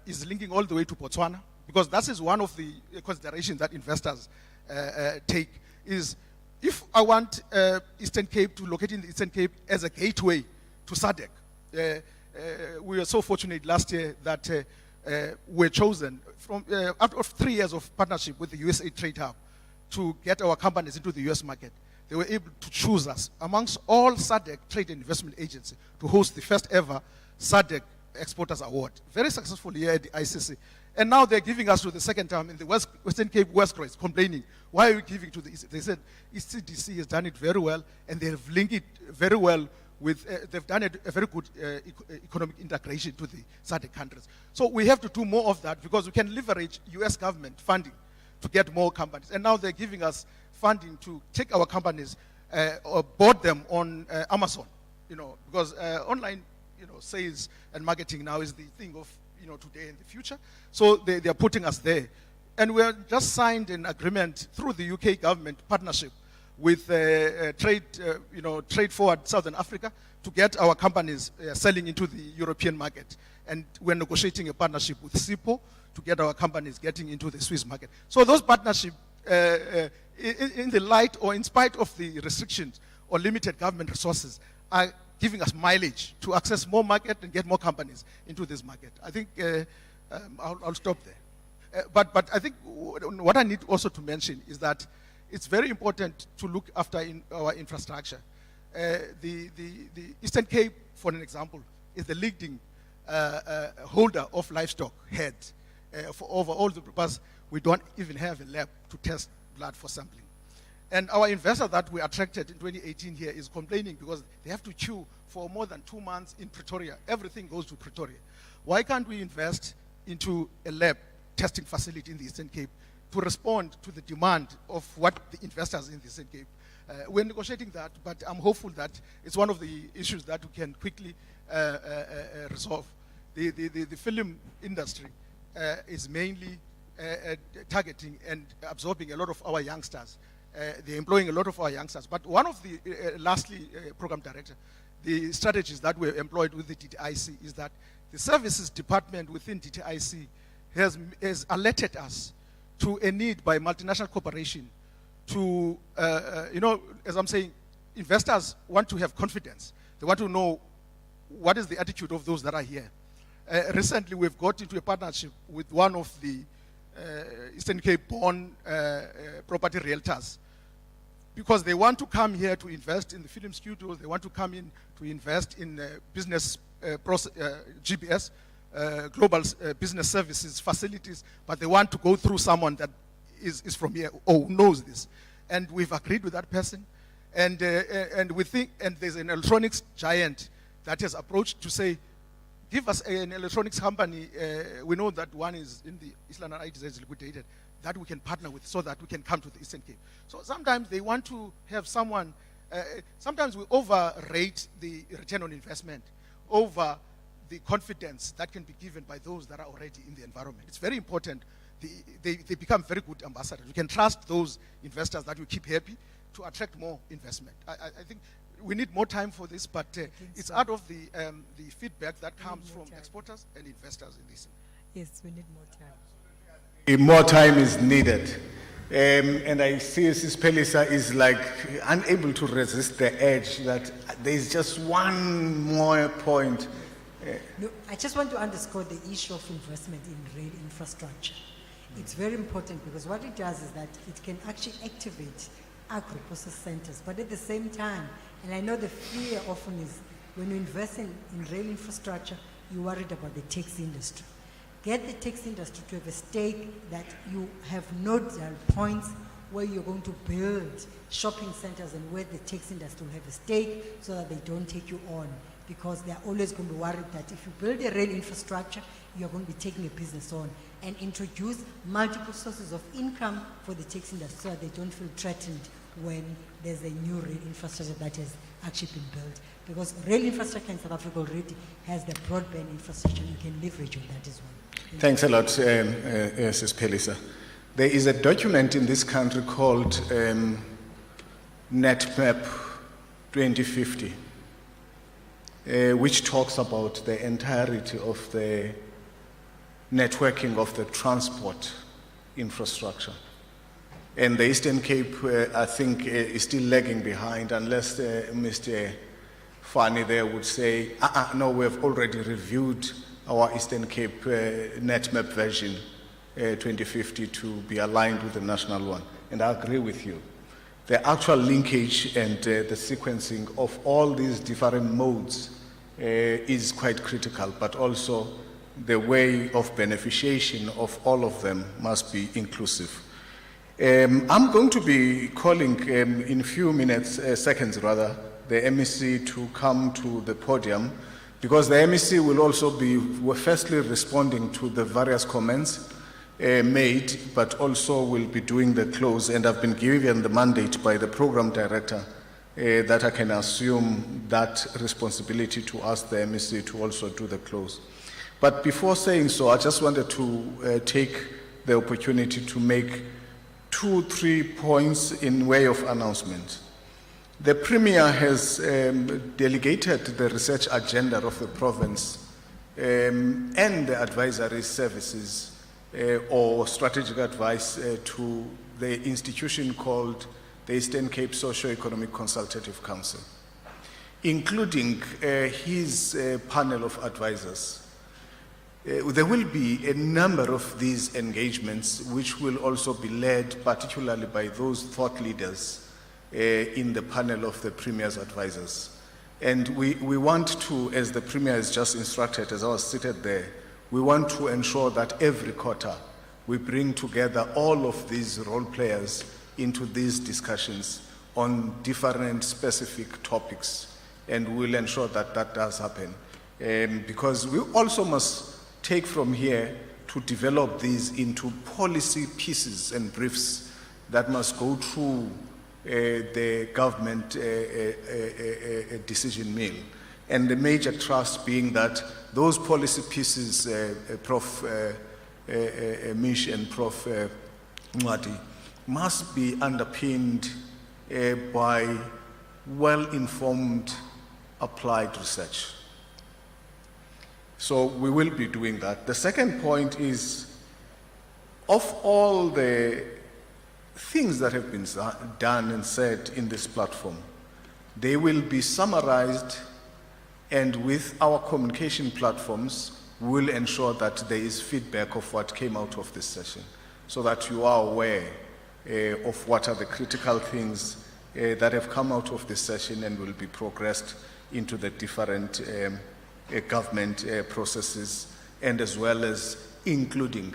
is linking all the way to Botswana, because that is one of the considerations that investors take, is if I want Eastern Cape to locate in the Eastern Cape as a gateway to SADC, we were so fortunate last year that we were chosen from out of 3 years of partnership with the USA Trade Hub to get our companies into the US market. They were able to choose us amongst all SADC trade and investment agencies to host the first ever SADC Exporters Award. Very successful year at the ICC. And now they're giving us to the second time in the Western Cape West Coast, complaining, why are we giving to the East? They said ECDC has done it very well, and they have linked it very well with, they've done a very good economic integration to the SADC countries. So we have to do more of that because we can leverage US government funding to get more companies. And now they're giving us funding to take our companies or board them on Amazon, because online, sales and marketing now is the thing of, today and the future. So they are putting us there. And we have just signed an agreement through the UK government partnership with Trade Forward Southern Africa to get our companies selling into the European market. And we're negotiating a partnership with SIPO to get our companies getting into the Swiss market. So those partnerships, in the light or in spite of the restrictions or limited government resources, are giving us mileage to access more market and get more companies into this market. I think I'll stop there. But I think what I need also to mention is that it's very important to look after our infrastructure. The Eastern Cape, for an example, is the leading holder of livestock head for over all the purposes. We don't even have a lab to test blood for sampling. And our investor that we attracted in 2018 here is complaining because they have to queue for more than 2 months in Pretoria. Everything goes to Pretoria. Why can't we invest into a lab testing facility in the Eastern Cape to respond to the demand of what the investors in the Eastern Cape? We're negotiating that, but I'm hopeful that it's one of the issues that we can quickly resolve. The film industry is mainly targeting and absorbing a lot of our youngsters. They're employing a lot of our youngsters. But one of the, lastly, program director, the strategies that we're employed with the DTIC is that the services department within DTIC has alerted us to a need by multinational corporation to, as I'm saying, investors want to have confidence. They want to know what is the attitude of those that are here. Recently, we've got into a partnership with one of the Eastern Cape born property realtors because they want to come here to invest in the film studios. They want to come in to invest in business GBS, global business services facilities, but they want to go through someone that is from here or knows this. And we've agreed with that person. And we think, and there's an electronics giant that has approached to say, give us an electronics company. We know that one is in the Island and ITZ is liquidated, that we can partner with so that we can come to the Eastern Cape. So sometimes they want to have someone, sometimes we overrate the return on investment over the confidence that can be given by those that are already in the environment. It's very important. They become very good ambassadors. We can trust those investors that we keep happy. to attract more investment. I think we need more time for this, but it's out of the feedback that comes from exporters and investors in this. Yes, we need more time. More time is needed. And I see Mrs. Pelisa is like unable to resist the urge that there is just one more point. No, I just want to underscore the issue of investment in rail infrastructure. It's very important because what it does is that it can actually activate agro-process centers, but at the same time, and I know the fear often is when you invest in rail infrastructure, you're worried about the taxi industry. Get the taxi industry to have a stake that you have nodal points where you're going to build shopping centers and where the taxi industry will have a stake so that they don't take you on, because they're always going to be worried that if you build a rail infrastructure, you're going to be taking a business on, and introduce multiple sources of income for the taxi industry so that they don't feel threatened when there's a new rail infrastructure that has actually been built. Because rail infrastructure in South Africa already has the broadband infrastructure. You can leverage on that as well. Thanks a lot, Mrs. Pelisa. There is a document in this country called NetMap 2050, which talks about the entirety of the networking of the transport infrastructure. And the Eastern Cape, I think, is still lagging behind, unless Mr. Fani there would say, no, we have already reviewed our Eastern Cape NetMap version 2050 to be aligned with the national one. And I agree with you. The actual linkage and the sequencing of all these different modes is quite critical, but also the way of beneficiation of all of them must be inclusive. I'm going to be calling in a few seconds, the MEC to come to the podium, because the MEC will also be firstly responding to the various comments made, but also will be doing the close. And I've been given the mandate by the program director that I can assume that responsibility to ask the MEC to also do the close. But before saying so, I just wanted to take the opportunity to make 2-3 points in way of announcement. The Premier has delegated the research agenda of the province and the advisory services or strategic advice to the institution called the Eastern Cape Socio-Economic Consultative Council, including his panel of advisors. There will be a number of these engagements which will also be led particularly by those thought leaders in the panel of the Premier's advisors. And we want to, as the Premier has just instructed, as I was seated there, we want to ensure that every quarter we bring together all of these role players into these discussions on different specific topics. And we'll ensure that that does happen. Because we also must take from here to develop these into policy pieces and briefs that must go through the government decision mill. And the major thrust being that those policy pieces, Prof. Mish and Prof. Mwati, must be underpinned by well-informed applied research. So we will be doing that. The second point is, of all the things that have been done and said in this platform, they will be summarized, and with our communication platforms, we'll ensure that there is feedback of what came out of this session, so that you are aware of what are the critical things that have come out of this session and will be progressed into the different government processes, and as well as including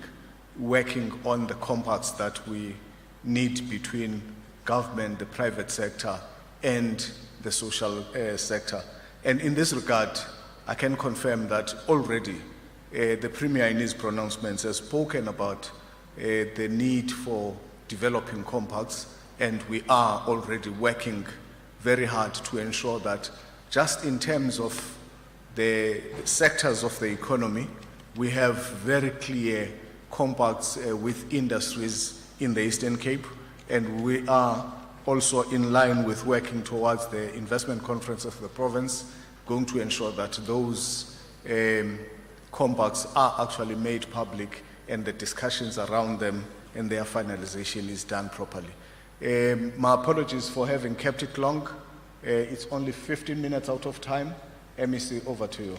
working on the compacts that we need between government, the private sector, and the social sector. And in this regard, I can confirm that already the Premier in his pronouncements has spoken about the need for developing compacts, and we are already working very hard to ensure that just in terms of the sectors of the economy, we have very clear compacts with industries in the Eastern Cape, and we are also in line with working towards the investment conference of the province, going to ensure that those compacts are actually made public and the discussions around them and their finalization is done properly. My apologies for having kept it long. It's only 15 minutes out of time. MEC, over to you.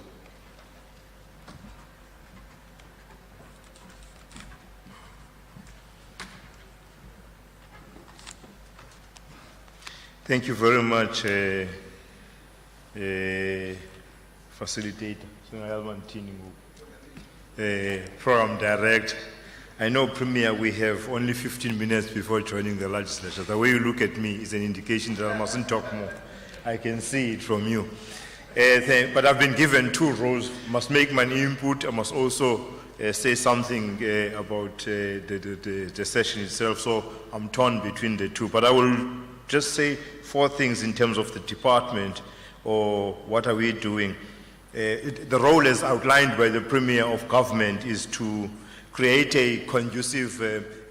Thank you very much, facilitator, Program Direct. I know, Premier, we have only 15 minutes before joining the legislature. The way you look at me is an indication that I mustn't talk more. I can see it from you. But I've been given two roles. I must make my input. I must also say something about the session itself. So I'm torn between the two. But I will just say four things in terms of the department or what are we doing. The role as outlined by the Premier of Government is to create a conducive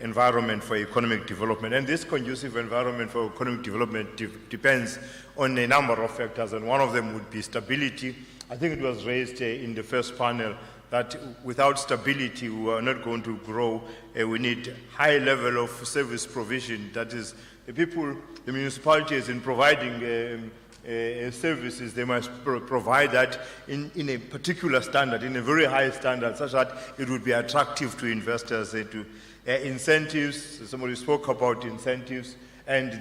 environment for economic development. And this conducive environment for economic development depends on a number of factors, and one of them would be stability. I think it was raised in the first panel that without stability we are not going to grow. We need high level of service provision. That is, the people, the municipalities in providing services, they must provide that in a particular standard, in a very high standard, such that it would be attractive to investors. Incentives, somebody spoke about incentives, and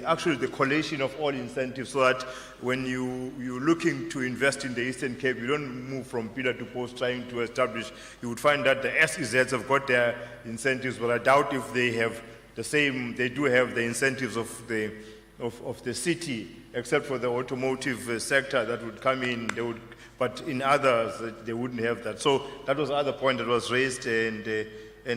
actually the collation of all incentives, so that when you're looking to invest in the Eastern Cape, you don't move from pillar to post trying to establish. You would find that the SEZs have got their incentives, but I doubt if they have the same. They do have the incentives of the city, except for the automotive sector that would come in. They would, but in others they wouldn't have that. So that was the other point that was raised, and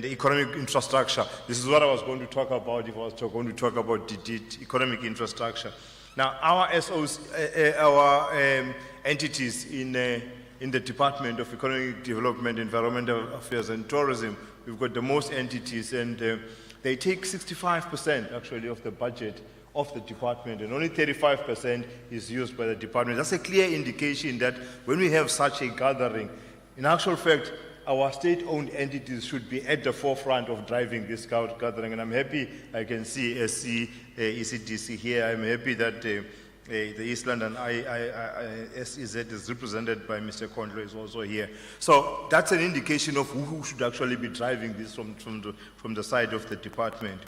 the economic infrastructure. This is what I was going to talk about if I was going to talk about the economic infrastructure. Now, our SOs, our entities in the Department of Economic Development, Environmental Affairs and Tourism, we've got the most entities, and they take 65% actually of the budget of the department, and only 35% is used by the department. That's a clear indication that when we have such a gathering, in actual fact, our state-owned entities should be at the forefront of driving this gathering. And I'm happy I can see SC, ECDC here. I'm happy that the East London SEZ is represented by Mr. Kondlo is also here. So that's an indication of who should actually be driving this from the side of the department.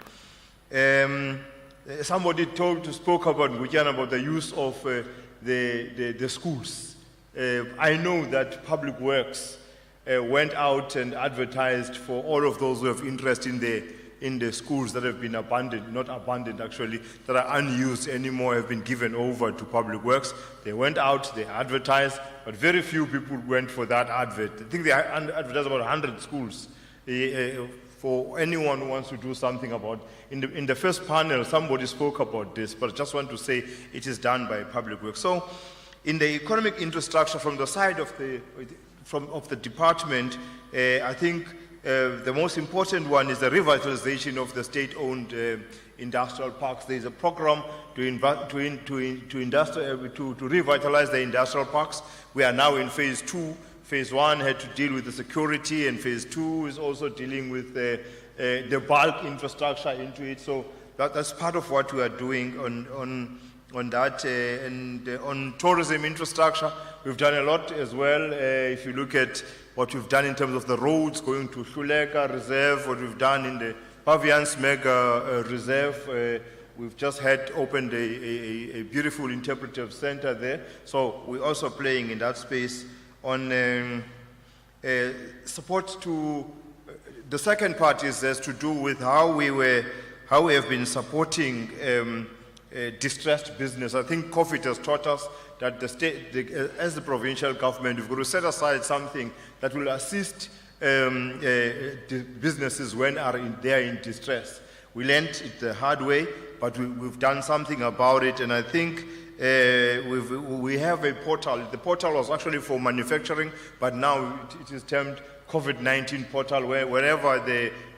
Somebody spoke about Ngukian, about the use of the schools. I know that Public Works went out and advertised for all of those who have interest in the schools that have been abandoned, not abandoned actually, that are unused anymore, have been given over to Public Works. They went out, they advertised, but very few people went for that advert. I think they advertised about 100 schools for anyone who wants to do something about. In the first panel, somebody spoke about this, but I just want to say it is done by Public Works. So in the economic infrastructure from the side of the department, I think the most important one is the revitalization of the state-owned industrial parks. There is a program to revitalize the industrial parks. We are now in phase 2. Phase 1 had to deal with the security, and phase 2 is also dealing with the bulk infrastructure into it. So that's part of what we are doing on that. And on tourism infrastructure, we've done a lot as well. If you look at what we've done in terms of the roads going to Hluleka Reserve, what we've done in the Pavians Mega Reserve, we've just opened a beautiful interpretive center there. So we're also playing in that space. On support to the second part has to do with how we have been supporting distressed business. I think COVID has taught us that as the provincial government, we've got to set aside something that will assist the businesses when they are in distress. We learned it the hard way, but we've done something about it, and I think we have a portal. The portal was actually for manufacturing, but now it is termed COVID-19 portal, where wherever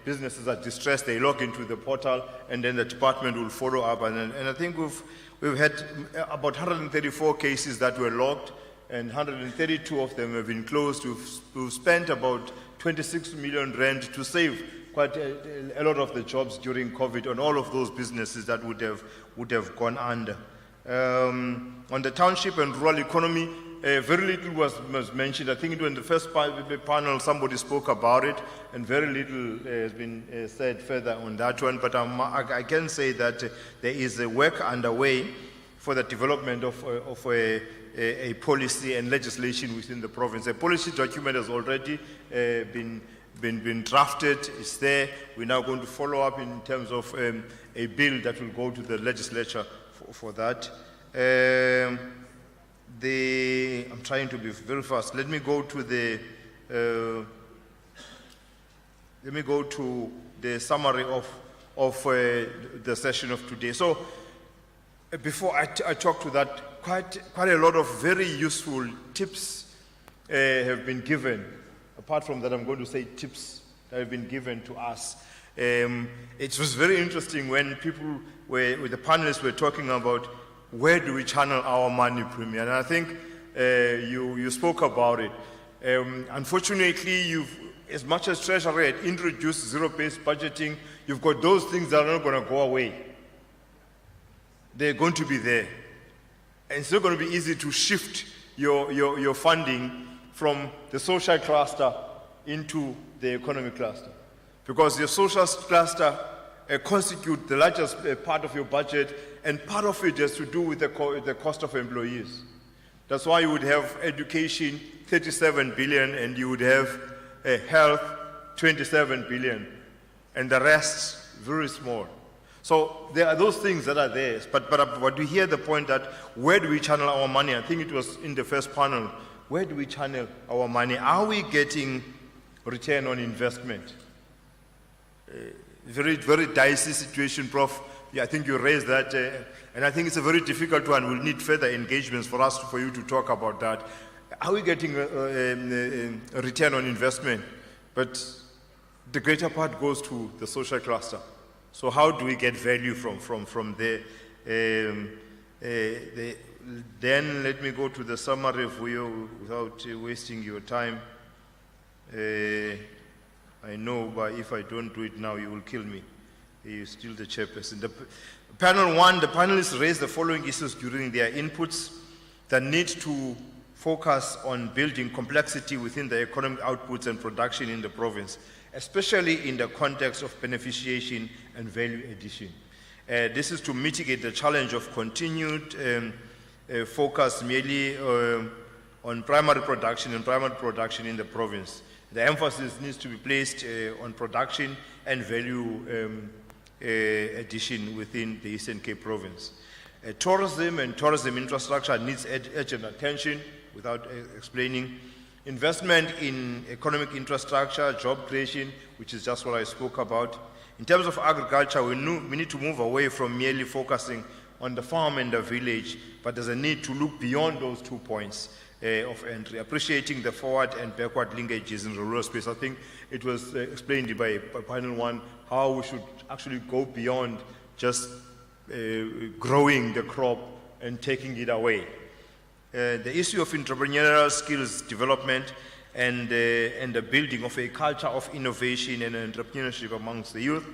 businesses are distressed, they log into the portal, and then the department will follow up. And I think we've had about 134 cases that were logged, and 132 of them have been closed. We've spent about 26 million rand to save quite a lot of the jobs during COVID on all of those businesses that would have gone under. On the township and rural economy, very little was mentioned. I think in the first panel somebody spoke about it, and very little has been said further on that one. But I can say that there is a work underway for the development of a policy and legislation within the province. A policy document has already been drafted. It's there. We're now going to follow up in terms of a bill that will go to the legislature for that. I'm trying to be very fast. Let me go to the summary of the session of today. So before I talk to that, quite a lot of very useful tips have been given. Apart from that, I'm going to say tips that have been given to us. It was very interesting when the panelists were talking about where do we channel our money, Premier? And I think you spoke about it. Unfortunately, as much as Treasury had introduced zero-based budgeting, you've got those things that are not going to go away. They're going to be there. And it's not going to be easy to shift your funding from the social cluster into the economic cluster. Because your social cluster constitute the largest part of your budget, and part of it has to do with the cost of employees. That's why you would have education, 37 billion, and you would have health, 27 billion, and the rest, very small. So there are those things that are there, but we hear the point that where do we channel our money? I think it was in the first panel. Where do we channel our money? Are we getting return on investment? Very, very dicey situation, Prof. Yeah, I think you raised that, and I think it's a very difficult one. We'll need further engagements for you to talk about that. Are we getting a return on investment? But the greater part goes to the social cluster. So how do we get value from there? Then let me go to the summary for you without wasting your time. I know, but if I don't do it now, you will kill me. You're still the chairperson. Panel 1, the panelists raised the following issues during their inputs: the need to focus on building complexity within the economic outputs and production in the province, especially in the context of beneficiation and value addition. This is to mitigate the challenge of continued focus merely on primary production in the province. The emphasis needs to be placed on production and value addition within the Eastern Cape province. Tourism and tourism infrastructure needs urgent attention without explaining. Investment in economic infrastructure, job creation, which is just what I spoke about. In terms of agriculture, we need to move away from merely focusing on the farm and the village, but there's a need to look beyond those 2 points of entry, appreciating the forward and backward linkages in the rural space. I think it was explained by panel 1 how we should actually go beyond just growing the crop and taking it away. The issue of entrepreneurial skills development and the building of a culture of innovation and entrepreneurship amongst the youth,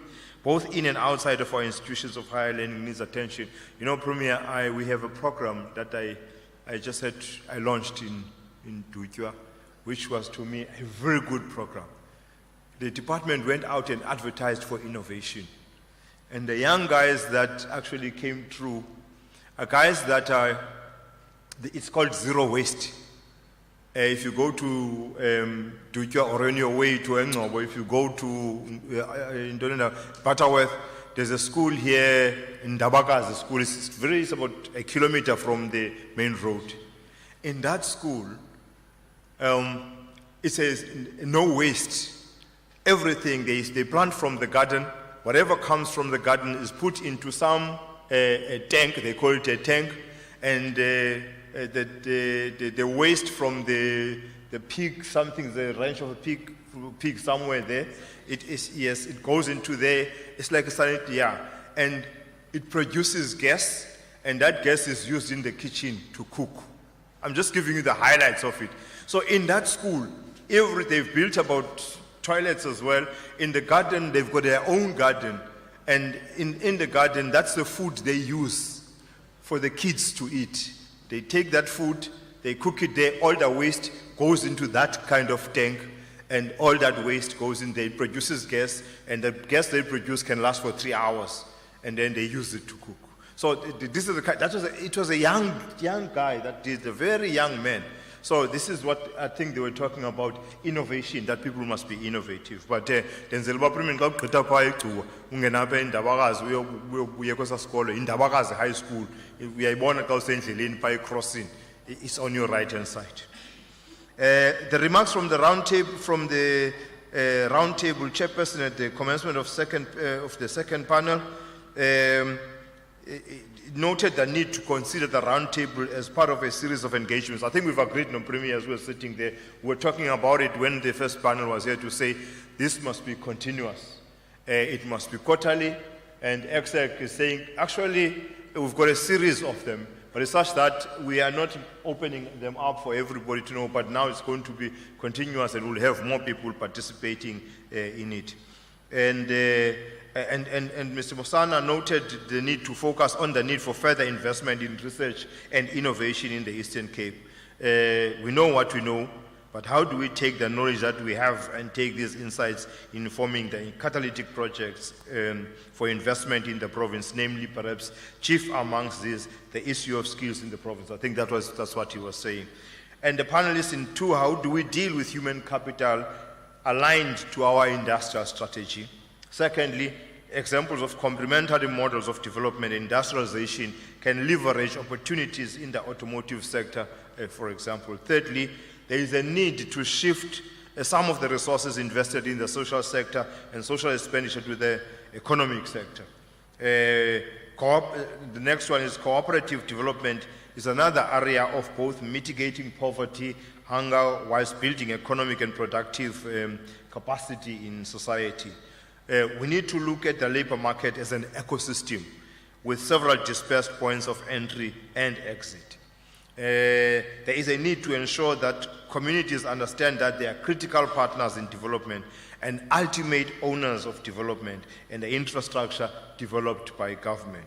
both in and outside of our institutions of higher learning, needs attention. You know, Premier, we have a program that I launched in Duikwa, which was to me a very good program. The department went out and advertised for innovation. And the young guys that actually came through are guys that are, it's called zero waste. If you go to Duikwa or on your way to Engcobo, if you go to Butterworth, there's a school here in Dabaka. The school is about a kilometer from the main road. In that school, it says no waste. Everything they plant from the garden, whatever comes from the garden is put into some a tank. They call it a tank, and the waste from the pig, something, the ranch of a pig pig somewhere there. It is, yes, it goes into there. It's like a sanitary, yeah. And it produces gas, and that gas is used in the kitchen to cook. I'm just giving you the highlights of it. So in that school, they've built about toilets as well. In the garden, they've got their own garden. And in the garden, that's the food they use for the kids to eat. They take that food, they cook it there, all the waste goes into that kind of tank, and all that waste goes in there. It produces gas, and the gas they produce can last for 3 hours, and then they use it to cook. So this is it was a young guy that did, a very young man. So this is what I think they were talking about, innovation, that people must be innovative. But denzela baprimi xa ugqitha phaa eGcuwa ungena apha eNdabakazi uye kwesa sikolo iNdabakazi High School, uyayibona xa usendleleni phaa ecrossing, it's on your right hand side. The remarks from the roundtable chairperson at the commencement of the second panel noted the need to consider the roundtable as part of a series of engagements. I think we've agreed, no Premier, as we were sitting there. We were talking about it when the first panel was here to say this must be continuous. It must be quarterly, and EXEC is saying, actually, we've got a series of them, but it's such that we are not opening them up for everybody to know, but now it's going to be continuous, and we'll have more people participating in it. And Mr. Mosana noted the need to focus on the need for further investment in research and innovation in the Eastern Cape. We know what we know, but how do we take the knowledge that we have and take these insights in forming the catalytic projects for investment in the province, namely perhaps chief amongst these, the issue of skills in the province. I think that's what he was saying. And the panelists in two, how do we deal with human capital aligned to our industrial strategy? Secondly, examples of complementary models of development and industrialization can leverage opportunities in the automotive sector, for example. Thirdly, there is a need to shift some of the resources invested in the social sector and social expenditure to the economic sector. The next one is cooperative development is another area of both mitigating poverty, hunger, whilst building economic and productive capacity in society. We need to look at the labor market as an ecosystem with several dispersed points of entry and exit. There is a need to ensure that communities understand that they are critical partners in development and ultimate owners of development and the infrastructure developed by government.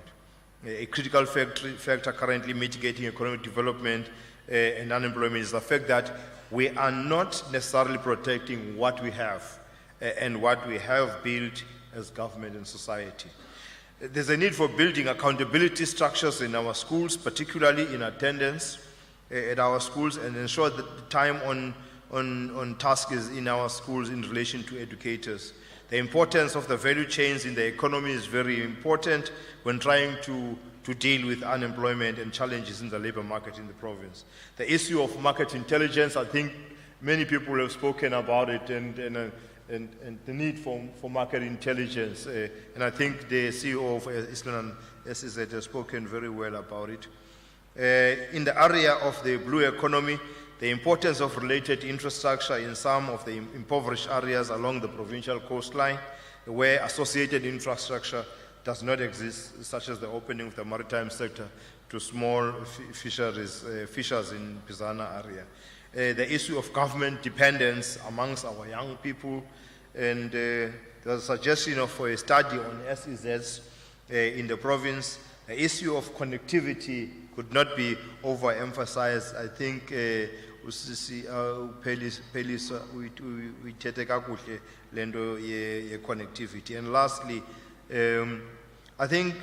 A critical factor currently mitigating economic development and unemployment is the fact that we are not necessarily protecting what we have and what we have built as government and society. There's a need for building accountability structures in our schools, particularly in attendance at our schools, and ensure that the time on task is in our schools in relation to educators. The importance of the value chains in the economy is very important when trying to deal with unemployment and challenges in the labor market in the province. The issue of market intelligence, I think many people have spoken about it, and the need for market intelligence. And I think the CEO of Island SEZ has spoken very well about it. In the area of the blue economy, the importance of related infrastructure in some of the impoverished areas along the provincial coastline, where associated infrastructure does not exist, such as the opening of the maritime sector to small fishers in Pizana area. The issue of government dependence amongst our young people, and there's a suggestion of a study on SEZs in the province. The issue of connectivity could not be overemphasized. I think usisi Pelisa uyithethe kakuhle lento ye connectivity. And lastly, I think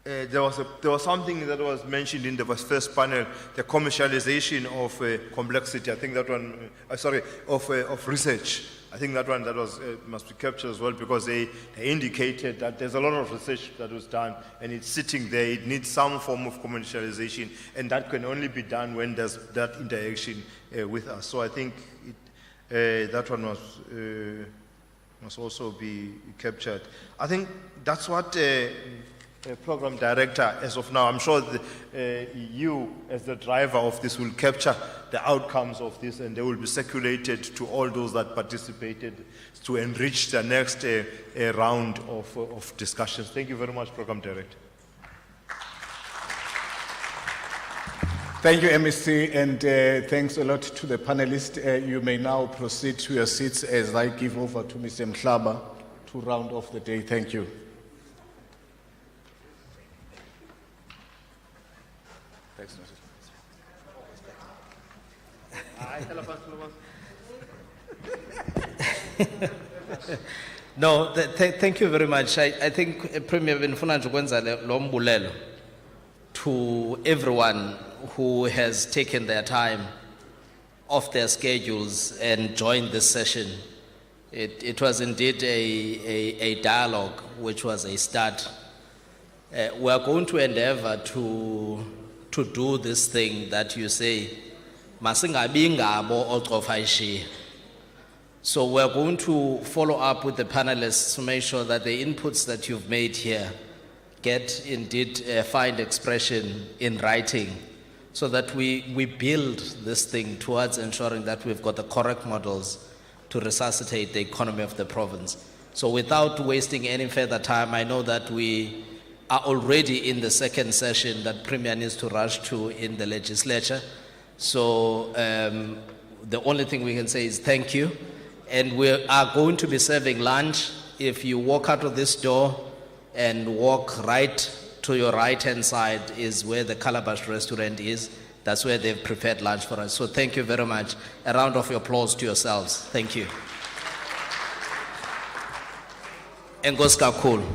there was something that was mentioned in the first panel, the commercialization of complexity. I think that one, of research. I think that one must be captured as well, because they indicated that there's a lot of research that was done and it's sitting there. It needs some form of commercialization, and that can only be done when there's that interaction with us. So I think that one must also be captured. I think that's what Program Director, as of now, I'm sure you, as the driver of this, will capture the outcomes of this, and they will be circulated to all those that participated to enrich the next round of discussions. Thank you very much, Program Director. Thank you, MEC, and thanks a lot to the panelists. You may now proceed to your seats as I give over to Mr. Mhlaba to round off the day. Thank you. Thanks, No, thank you very much. I think Premier Benfuna Jukwenza Lombulelo to everyone who has taken their time off their schedules and joined this session. It was indeed a dialogue which was a start. We are going to endeavor to do this thing that you say, masingabi ngabo oxofaishiya. So we're going to follow up with the panelists to make sure that the inputs that you've made here get indeed find expression in writing, so that we build this thing towards ensuring that we've got the correct models to resuscitate the economy of the province. So without wasting any further time, I know that we are already in the second session that Premier needs to rush to in the legislature. So the only thing we can say is thank you. And we are going to be serving lunch. If you walk out of this door and walk right to your right-hand side is where the Calabash restaurant is. That's where they've prepared lunch for us. So thank you very much. A round of applause to yourselves. Thank you. Enkosi kakhulu.